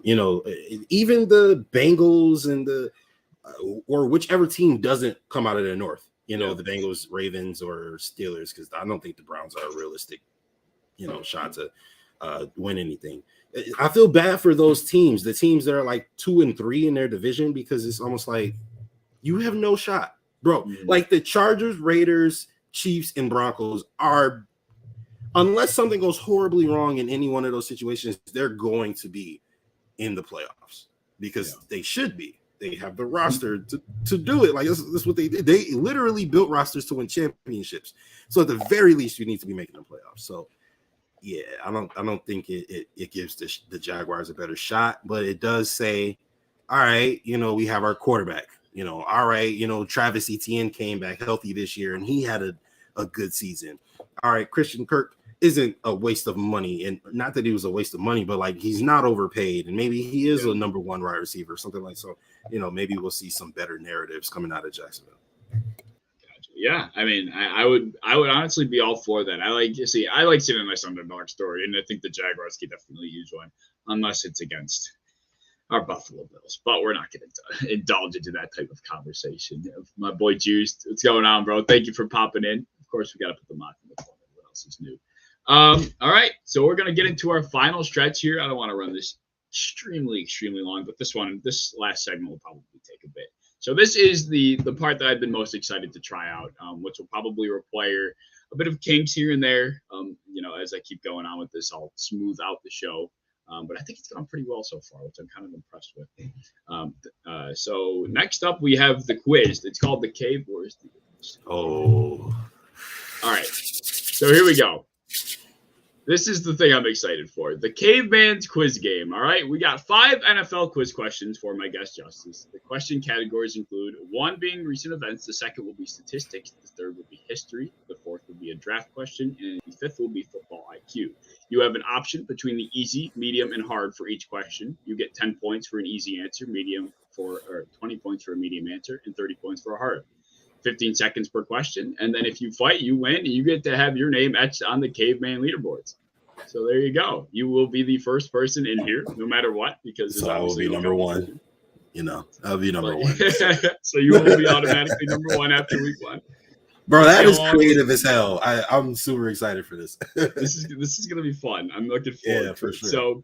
Even the Bengals and or whichever team doesn't come out of the North. The Bengals, Ravens, or Steelers, because I don't think the Browns are a realistic, shot to win anything. I feel bad for those teams, the teams that are like 2 and 3 in their division, because it's almost like you have no shot, bro. Mm-hmm. Like the Chargers, Raiders, Chiefs, and Broncos are, unless something goes horribly wrong in any one of those situations, they're going to be in the playoffs because they should be. They have the roster to do it. Like, that's what they did. They literally built rosters to win championships. So at the very least, you need to be making the playoffs. So yeah, I don't think it gives the Jaguars a better shot, but it does say, all right, we have our quarterback. All right, Travis Etienne came back healthy this year, and he had a good season. All right, Christian Kirk isn't a waste of money, and not that he was a waste of money, but like he's not overpaid, and maybe he is a number one wide receiver, something like so. Maybe we'll see some better narratives coming out of Jacksonville. Yeah, I mean, I would honestly be all for that. I like seeing a nice underdog story, and I think the Jaguars can definitely use one, unless it's against our Buffalo Bills. But we're not going to indulge into that type of conversation. My boy Juice, what's going on, bro? Thank you for popping in. Of course, we got to put the mock in the corner. What else is new? All right, so we're going to get into our final stretch here. I don't want to run this extremely long, but this last segment will probably take a bit. So this is the part that I've been most excited to try out, which will probably require a bit of kinks here and there. As I keep going on with this, I'll smooth out the show. But I think it's gone pretty well so far, which I'm kind of impressed with. So next up, we have the quiz. It's called the Cave Wars. Oh. All right. So here we go. This is the thing I'm excited for. The Caveman's Quiz Game. All right. We got 5 NFL quiz questions for my guest, Justus. The question categories include 1 being recent events. The 2nd will be statistics. The 3rd will be history. The 4th will be a draft question. And the 5th will be football IQ. You have an option between the easy, medium, and hard for each question. You get 10 points for an easy answer, 20 points for a medium answer, and 30 points for a hard. 15 seconds per question, and then if you fight, you win, and you get to have your name etched on the Caveman leaderboards. So there you go. You will be the first person in here, no matter what, because so I will be number one. I'll be number one. So you will be automatically number one after week 1. Bro, that is creative as hell. I'm super excited for this. This is gonna be fun. I'm looking forward to it. Sure. So,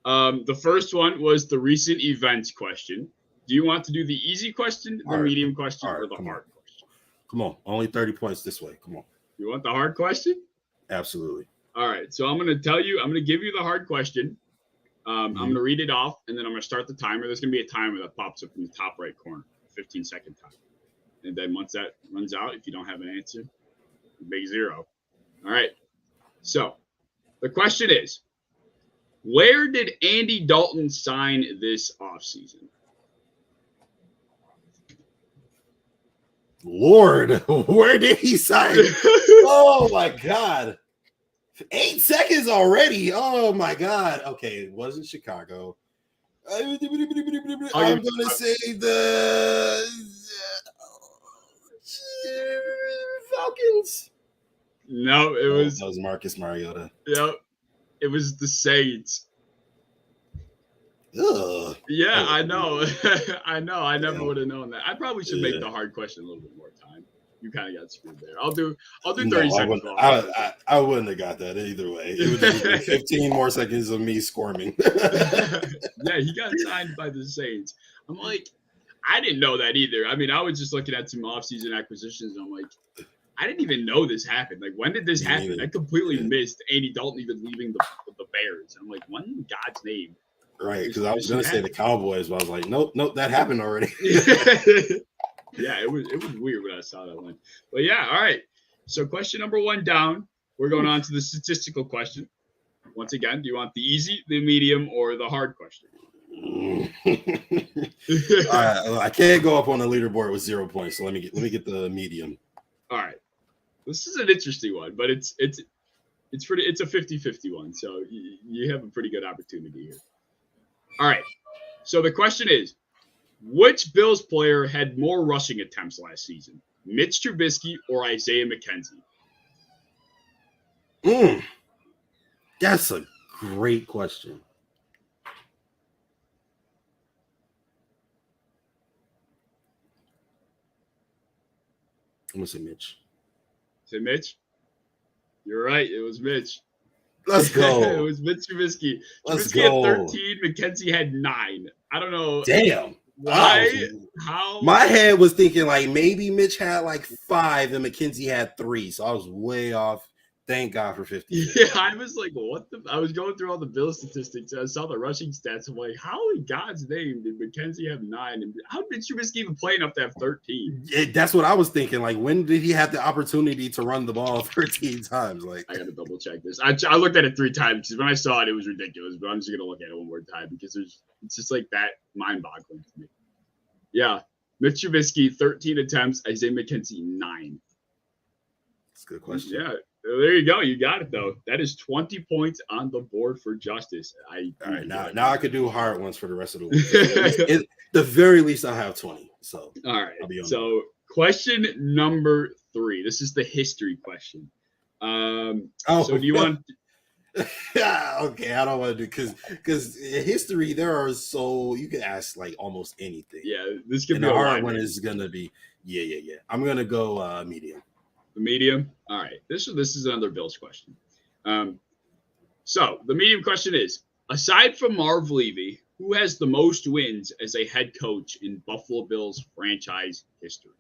the first one was the recent events question. Do you want to do the easy question, the medium question, or the hard question? Come on, only 30 points this way. Come on. You want the hard question? Absolutely. All right. So I'm going to give you the hard question. I'm going to read it off, and then I'm going to start the timer. There's going to be a timer that pops up in the top right corner, 15-second timer. And then once that runs out, if you don't have an answer, big 0. All right. So the question is, where did Andy Dalton sign this offseason? Lord, where did he sign? Oh my God. 8 seconds already. Oh my God. Okay, it wasn't Chicago. I'm gonna say the Falcons. No, it was that was Marcus Mariota. Yep. It was the Saints. Ugh. Yeah, I know. I know. I never would have known that. I probably should make the hard question a little bit more time. You kind of got screwed there. I'll do 30 seconds. I wouldn't have got that either way. It would have been 15 more seconds of me squirming. Yeah, he got signed by the Saints. I'm like, I didn't know that either. I mean, I was just looking at some offseason acquisitions, and I'm like, I didn't even know this happened. Like, when did this happen? I completely missed Andy Dalton even leaving the Bears. I'm like, when in God's name? Right, because I was going to say the Cowboys, but I was like, nope, that happened already. Yeah, it was weird when I saw that one. But yeah, all right. So question number 1 down. We're going on to the statistical question. Once again, do you want the easy, the medium, or the hard question? I can't go up on the leaderboard with 0 points, so let me get the medium. All right. This is an interesting one, but it's a 50-50 one, so you have a pretty good opportunity here. All right. So the question is, which Bills player had more rushing attempts last season? Mitch Trubisky or Isaiah McKenzie? That's a great question. I'm going to say Mitch. Say Mitch? You're right. It was Mitch. Let's go. It was Mitch Trubisky. Let's Trubisky go. had 13. McKenzie had 9. I don't know. Damn. Why? How? My head was thinking like maybe Mitch had like 5 and McKenzie had 3. So I was way off. Thank God for 50. Yeah, I was like, what the? I was going through all the Bill statistics. I saw the rushing stats. I'm like, how in God's name did McKenzie have 9? And how did Trubisky even play enough to have 13? That's what I was thinking. Like, when did he have the opportunity to run the ball 13 times? Like, I got to double check this. I looked at it 3 times because when I saw it, it was ridiculous. But I'm just gonna look at it one more time because it's just like that mind-boggling to me. Yeah, Mitch Trubisky 13 attempts. Isaiah McKenzie 9. That's a good question. Yeah, there you go. You got it though. That is 20 points on the board for Justus. All right, now I could do hard ones for the rest of the week. At the very least, I'll have 20. So all right. I'll be on So question number 3. This is the history question. So do you want? Okay, I don't want to do because in history there are you can ask like almost anything. Yeah, this could and be the a hard line. one is gonna be yeah. I'm gonna go medium. The medium. All right. This is another Bills question. So the medium question is: aside from Marv Levy, who has the most wins as a head coach in Buffalo Bills franchise history?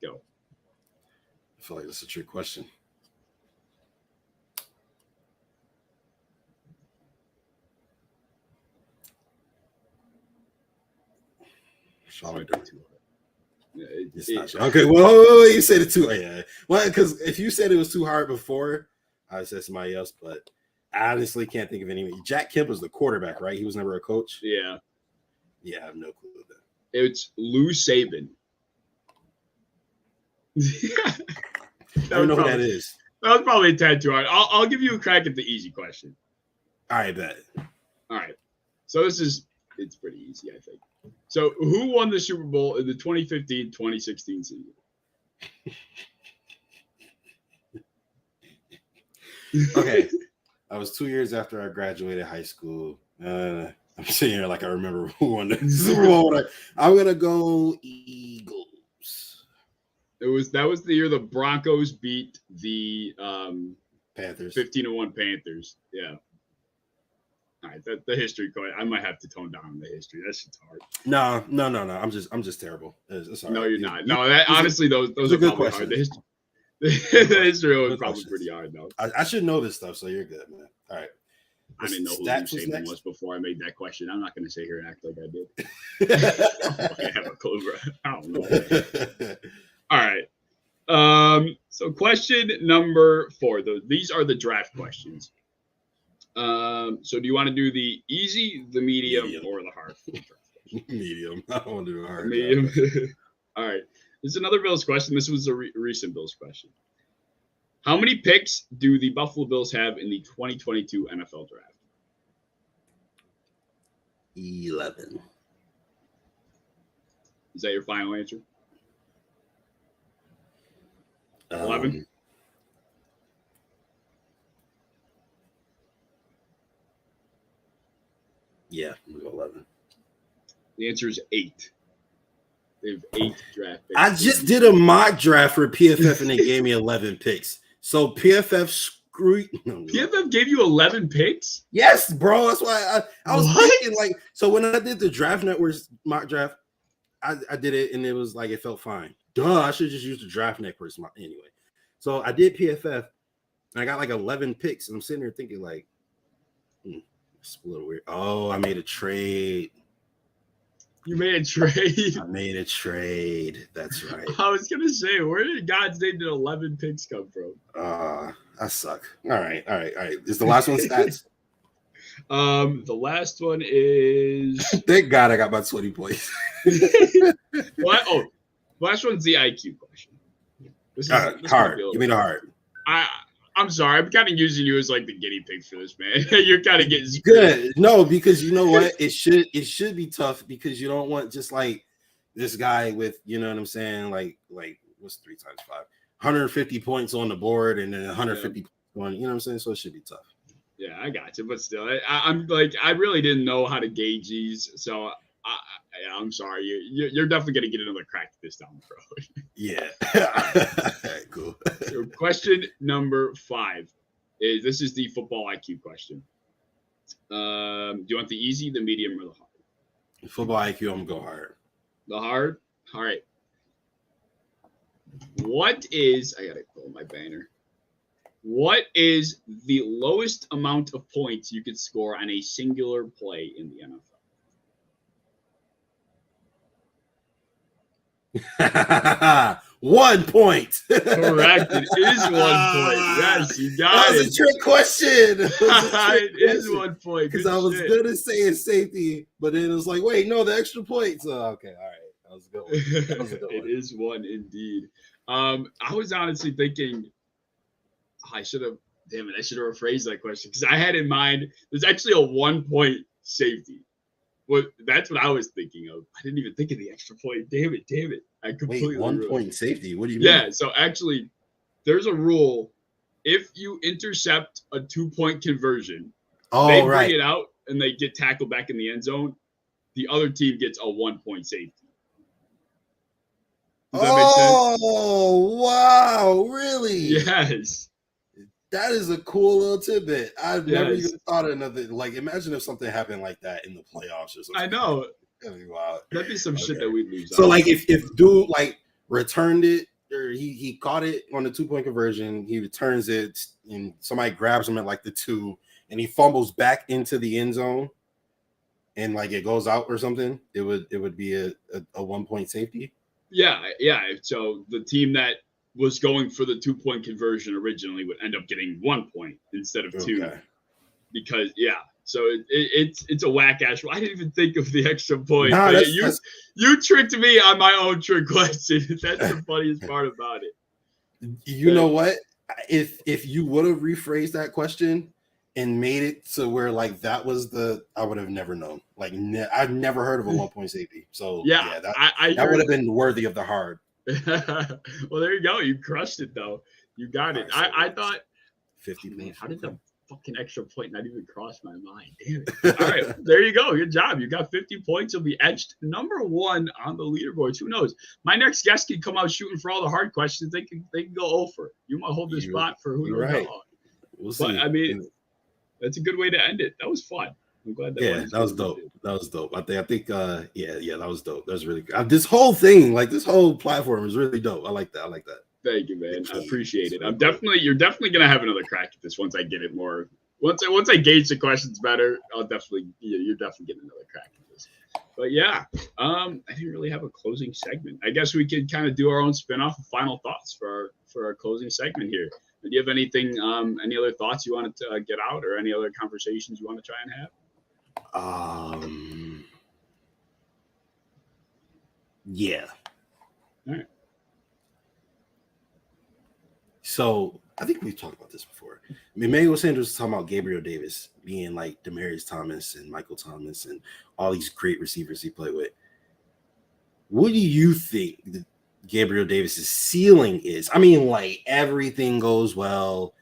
Go. I feel like that's a trick question. Shall I do it? It's not sure. Okay, well, you said it too. Yeah, well, because if you said it was too hard before, I would say somebody else. But I honestly can't think of any. Jack Kemp was the quarterback, right? He was never a coach. Yeah. Yeah, I have no clue of that. It's Lou Saban. I don't know who that is. That was probably a tad too hard. I'll give you a crack at the easy question. All right, bet. All right. So it's pretty easy, I think. So who won the Super Bowl in the 2015-2016 season? Okay. I was 2 years after I graduated high school. I'm sitting here like I remember who won the Super Bowl. I'm gonna go Eagles. That was the year the Broncos beat the Panthers. 15-1 Panthers. Yeah. All right, the history code. I might have to tone down the history. That shit's hard. No. I'm just terrible. It's all no, right. you're not. No, honestly, those are good probably questions. hard. The history was probably questions. pretty hard though. I should know this stuff, so you're good, man. All right. I didn't know who Lou Saban was before I made that question. I'm not going to sit here and act like I did. I have a clue, bro. I don't know. All right. So question number 4. These are the draft questions. So do you want to do the easy, the medium. Or the hard? Medium. I don't want to do a hard. Medium. All right. This is another Bills question. This was a recent Bills question. How many picks do the Buffalo Bills have in the 2022 NFL Draft? 11. Is that your final answer? 11? Yeah, we'll go 11. The answer is 8. They have 8 draft picks. I just did a mock draft for PFF and they gave me 11 picks. So PFF screwed. PFF gave you 11 picks? Yes, bro. That's why I was thinking like. So when I did the Draft Network's mock draft, I did it and it was like it felt fine. Duh, I should just use the Draft Network's mock anyway. So I did PFF and I got like 11 picks and I'm sitting there thinking like, it's a little weird. Oh, I made a trade. You made a trade? I made a trade. That's right. I was going to say, where did God's name did 11 picks come from? I suck. All right. Is the last one stats? The last one is. Thank God I got my 20 points. What? Oh, last one's the IQ question. This is hard. Give me the hard. I'm sorry. I'm kind of using you as like the guinea pig for this, man. You're kind of getting good. No, because you know what? It should be tough because you don't want just like this guy with, you know what I'm saying? Like what's 3 times 5? 150 points on the board and then 150 points on, you know what I'm saying? So it should be tough. Yeah, I got you. But still, I'm like, I really didn't know how to gauge these. So I'm sorry. You're definitely going to get another crack at this down the road. Yeah. Cool. So question number 5 is this is the football IQ question. Do you want the easy, the medium, or the hard? Football IQ, I'm going to go hard. The hard? All right. What is, I got to pull my banner. What is the lowest amount of points you could score on a singular play in the NFL? 1 point. Correct. It is 1 point. Yes, you got it. That was a trick question. It is 1 point. Because I was going to say it's safety, but then it was like, wait, no, the extra points. Oh, okay. All right. was a good one. That was a good It one. is one indeed. I was honestly thinking I should have. Damn it! I should have rephrased that question because I had in mind there's actually a 1-point safety. That's what I was thinking of. I didn't even think of the extra point. Damn it! I completely Wait, 1 ruined point it. safety? What do you mean? Yeah. So actually, there's a rule. If you intercept a 2-point conversion, they Oh, bring right. it out and they get tackled back in the end zone. The other team gets a 1-point safety. Does that make sense? Oh, wow. Really? Yes. That is a cool little tidbit. I've never Yes. even thought of another. Like, imagine if something happened like that in the playoffs or something. I know. That'd be wild. That'd be some shit Okay. that we'd lose. So, on. like, if dude like returned it or he caught it on the 2-point conversion, he returns it and somebody grabs him at like the 2 and he fumbles back into the end zone and like it goes out or something, it would be a 1-point safety. Yeah. So the team that was going for the 2-point conversion originally would end up getting 1 point instead of 2. Okay. Because so it's a whack ass. I didn't even think of the extra point. Nah, But that's- you tricked me on my own trick question. That's the funniest part about it. You know what? If you would have rephrased that question and made it to where like that was I would have never known. Like I've never heard of a 1-point safety. So Yeah, that would have been worthy of the hard. Well, there you go. You crushed it though. You got it. Right, so I thought, 50. man, how did the fucking extra point not even cross my mind? Damn it. All right, there you go. Good job. You got 50 points. You'll be edged number 1 on the leaderboards. Who knows? My next guest can come out shooting for all the hard questions. They can go over. You might hold this spot for who knows how long. We'll see. But I mean, that's a good way to end it. That was fun. I'm glad that. Yeah, that was dope. That was dope. I think that was dope. That was really good. This whole thing, like this whole platform, is really dope. I like that. Thank you, man. I appreciate it. You're definitely gonna have another crack at this once I get it more. Once I gauge the questions better, you're definitely getting another crack at this. But yeah, I didn't really have a closing segment. I guess we could kind of do our own spin-off of final thoughts for our closing segment here. Do you have anything, any other thoughts you wanted to get out, or any other conversations you want to try and have? Yeah. All right. So I think we've talked about this before. I mean, Emmanuel Sanders was talking about Gabriel Davis being like Demaryius Thomas and Michael Thomas and all these great receivers he played with. What do you think Gabriel Davis's ceiling is? I mean, like everything goes well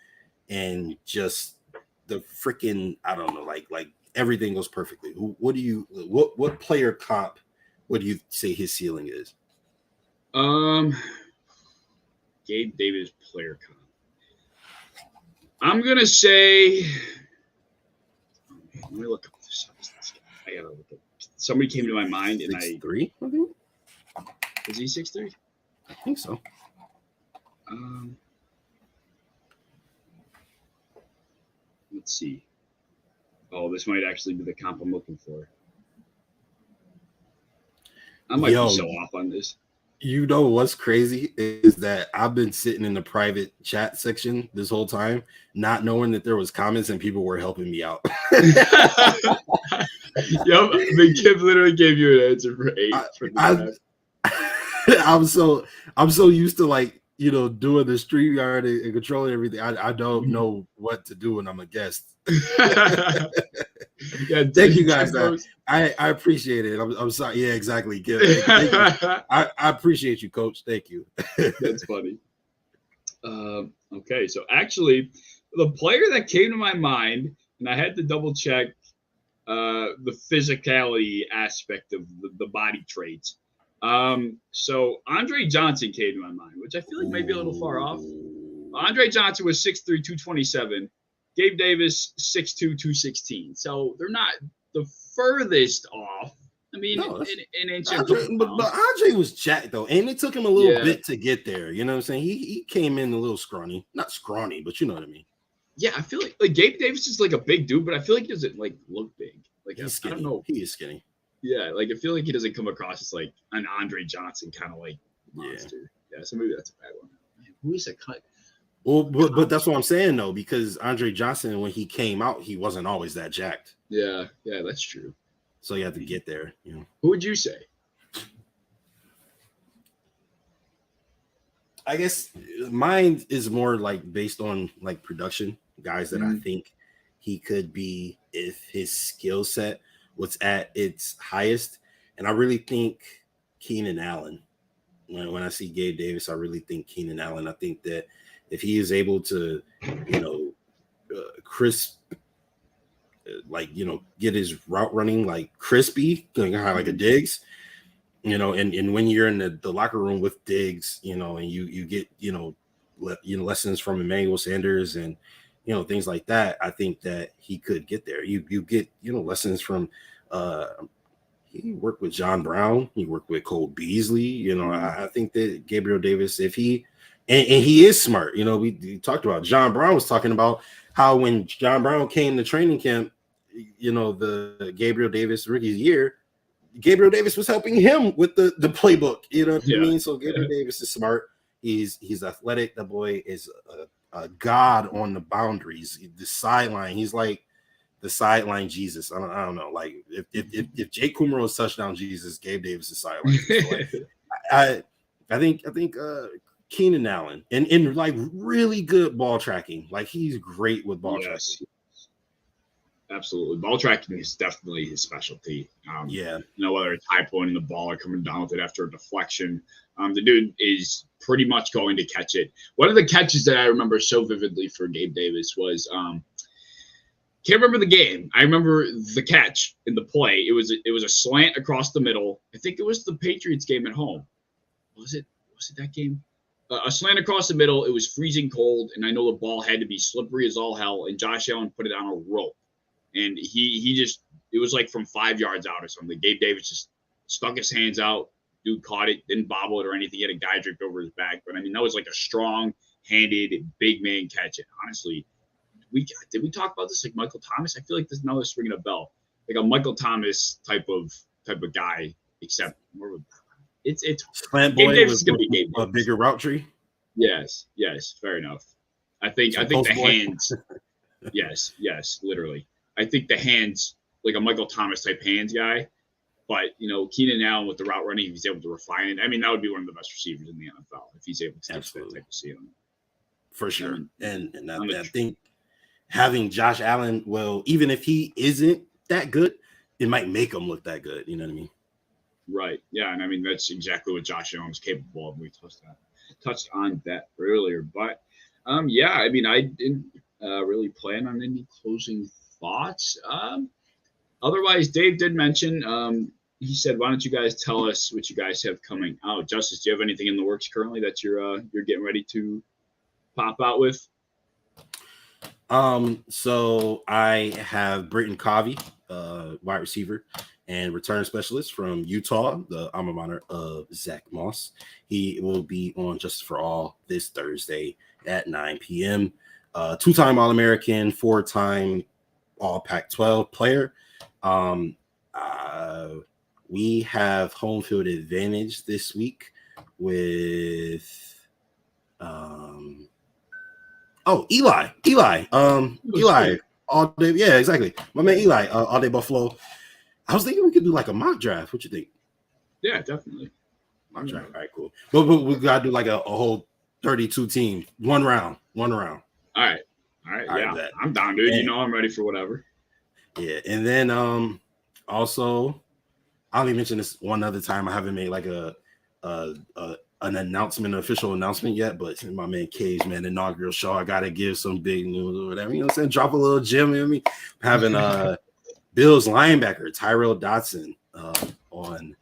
and just the freaking, I don't know, like everything goes perfectly. What player comp would you say his ceiling is? Gabe Davis player comp. I'm gonna say. Let me look up this. I gotta look up. Somebody came to my mind, and 6'3", I think. Is he 6'3"? I think so. Let's see. Oh, this might actually be the comp I'm looking for. I might be so off on this. You know what's crazy is that I've been sitting in the private chat section this whole time, not knowing that there was comments and people were helping me out. Yep, Big Kid literally gave you an answer for 8. I'm so used to like doing the StreamYard and controlling everything. I don't know what to do when I'm a guest. Yeah, thank you guys. I appreciate it. I'm sorry. Yeah, exactly. I appreciate you, Coach. Thank you. That's funny. Okay, so actually, the player that came to my mind, and I had to double check the physicality aspect of the body traits. So Andre Johnson came to my mind, which I feel like might be a little far off. Andre Johnson was 6'3", 227. Gabe Davis, 6'2", 216. So they're not the furthest off. I mean, an inch. But Andre was jacked though, and it took him a little bit to get there. You know what I'm saying? He came in a little scrawny, not scrawny, but you know what I mean. Yeah, I feel like Gabe Davis is like a big dude, but I feel like he doesn't like look big. Like he's skinny. I don't know. He is skinny. Yeah, like I feel like he doesn't come across as like an Andre Johnson kind of like monster. Yeah, so maybe that's a bad one. Man, who is a cut? Well, but that's what I'm saying though, because Andre Johnson, when he came out, he wasn't always that jacked. Yeah, that's true. So you have to get there. Who would you say? I guess mine is more like based on like production guys that I think he could be if his skill set was at its highest. And I really think Keenan Allen. When I see Gabe Davis, I really think Keenan Allen. I think that if he is able to, crisp, get his route running like crispy, kind of like a Diggs, and when you're in the locker room with Diggs, and you get, lessons from Emmanuel Sanders and, things like that, I think that he could get there. You get, lessons from, he worked with John Brown. He worked with Cole Beasley. I think that Gabriel Davis, if he, and he is smart, we talked about John Brown was talking about how when John Brown came to training camp, the Gabriel Davis rookie's year, Gabriel Davis was helping him with the playbook. You know what I mean? So Gabriel Davis is smart. He's athletic. The boy is a god on the boundaries. The sideline. He's like the sideline Jesus. I don't know. Like if Jake Kumerow is touchdown Jesus, Gabe Davis is sideline. So I think Keenan Allen and like really good ball tracking. Like he's great with ball tracking. Absolutely. Ball tracking is definitely his specialty. Whether it's high pointing the ball or coming down with it after a deflection, the dude is pretty much going to catch it. One of the catches that I remember so vividly for Gabe Davis was can't remember the game. I remember the catch in the play. It was a slant across the middle. I think it was the Patriots game at home. Was it that game? A slant across the middle. It was freezing cold, and I know the ball had to be slippery as all hell, and Josh Allen put it on a rope. And he just, it was like from 5 yards out or something. Gabe Davis just stuck his hands out. Dude caught it, didn't bobble it or anything. He had a guy draped over his back. But, I mean, that was like a strong-handed, big man catch. And honestly, did we talk about this like Michael Thomas? I feel like now they're ringing a bell. Like a Michael Thomas type of guy, except more of a – it's Slant boy Davis is going to be Gabe Davis. A bigger route tree? Yes, fair enough. I think the hands – yes, literally. I think the hands, like a Michael Thomas type hands guy, but Keenan Allen with the route running, if he's able to refine it, I mean, that would be one of the best receivers in the NFL if he's able to catch that type of ceiling. For sure. And I think having Josh Allen, well, even if he isn't that good, it might make him look that good. You know what I mean? Right. Yeah. And I mean, that's exactly what Josh Allen is capable of. We touched on that earlier, but I mean, I didn't really plan on any closing thoughts. Otherwise, Dave did mention, he said, why don't you guys tell us what you guys have coming out? Justice, do you have anything in the works currently that you're getting ready to pop out with? So I have Britton Covey, wide receiver and return specialist from Utah, the alma mater of Zach Moss. He will be on Justice for All this Thursday at 9 p.m. Two-time All-American, 4-time All Pac-12 player. We have home field advantage this week with Eli all day. Yeah, exactly. My man Eli, all day Buffalo. I was thinking we could do like a mock draft. What you think? Yeah, definitely. Mock draft. All right, cool. But we gotta do like a whole 32 team, one round. All right. Yeah, I'm down, dude. And, I'm ready for whatever. Yeah, and then also, I only mentioned this one other time. I haven't made like an official announcement yet, but my man Cage, man, inaugural show. I gotta give some big news or whatever. You know what I'm saying? Drop a little gem in me. Having Bills linebacker Tyrell Dodson on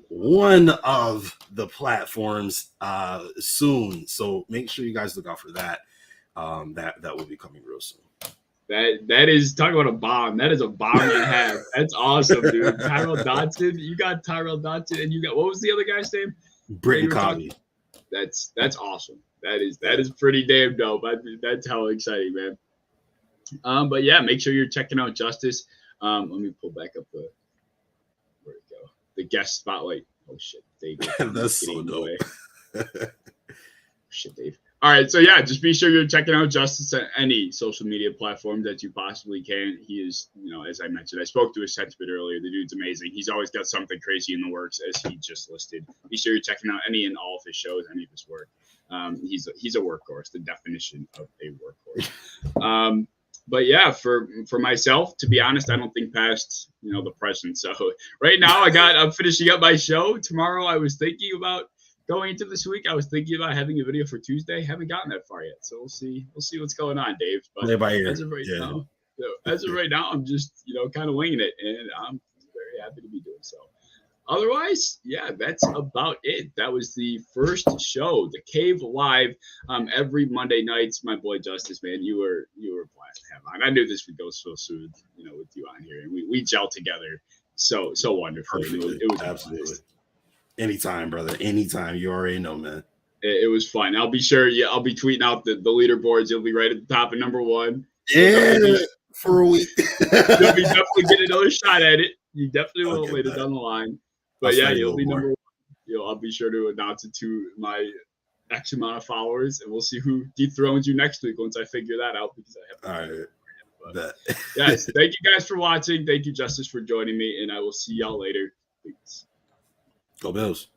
one of the platforms soon. So make sure you guys look out for that. That will be coming real soon. That is, talk about a bomb. That is a bomb and a half. That's awesome, dude. Tyrell Dodson. You got Tyrell Dodson, and you got, what was the other guy's name? Britton Covey. That's awesome. That is pretty damn dope. That's hella exciting, man. But yeah, make sure you're checking out Justice. Let me pull back up where'd it go? The guest spotlight. Oh shit, Dave. That's so dope. Shit, Dave. All right, so yeah, just be sure you're checking out Justice at any social media platform that you possibly can. He is, as I mentioned, I spoke to his sentiment earlier. The dude's amazing. He's always got something crazy in the works, as he just listed. Be sure you're checking out any and all of his shows, any of his work. He's a workhorse, the definition of a workhorse. But yeah, for myself, to be honest, I don't think past the present. So right now, I'm finishing up my show. Tomorrow, I was thinking about going into this week. I was thinking about having a video for Tuesday. Haven't gotten that far yet, so we'll see what's going on, Dave. But as of right now, I'm just kind of winging it, and I'm very happy to be doing so. Otherwise, yeah, that's about it. That was the first show, The Cave Live, every Monday nights. My boy Justus, man, you were a blast to have on. I knew this would go so smooth, with you on here, and we gel together so wonderfully. It was absolutely. Anytime, brother. Anytime. You already know, man. It was fun. I'll be sure. Yeah, I'll be tweeting out the leaderboards. You'll be right at the top of number one. Yeah, for a week. You'll be definitely get another shot at it. You definitely will later down the line. But yeah, you'll be number one. I'll be sure to announce it to my X amount of followers, and we'll see who dethrones you next week once I figure that out, because I have. All right. But, yes, thank you guys for watching. Thank you, Justus, for joining me, and I will see y'all later. Peace. Go Bills.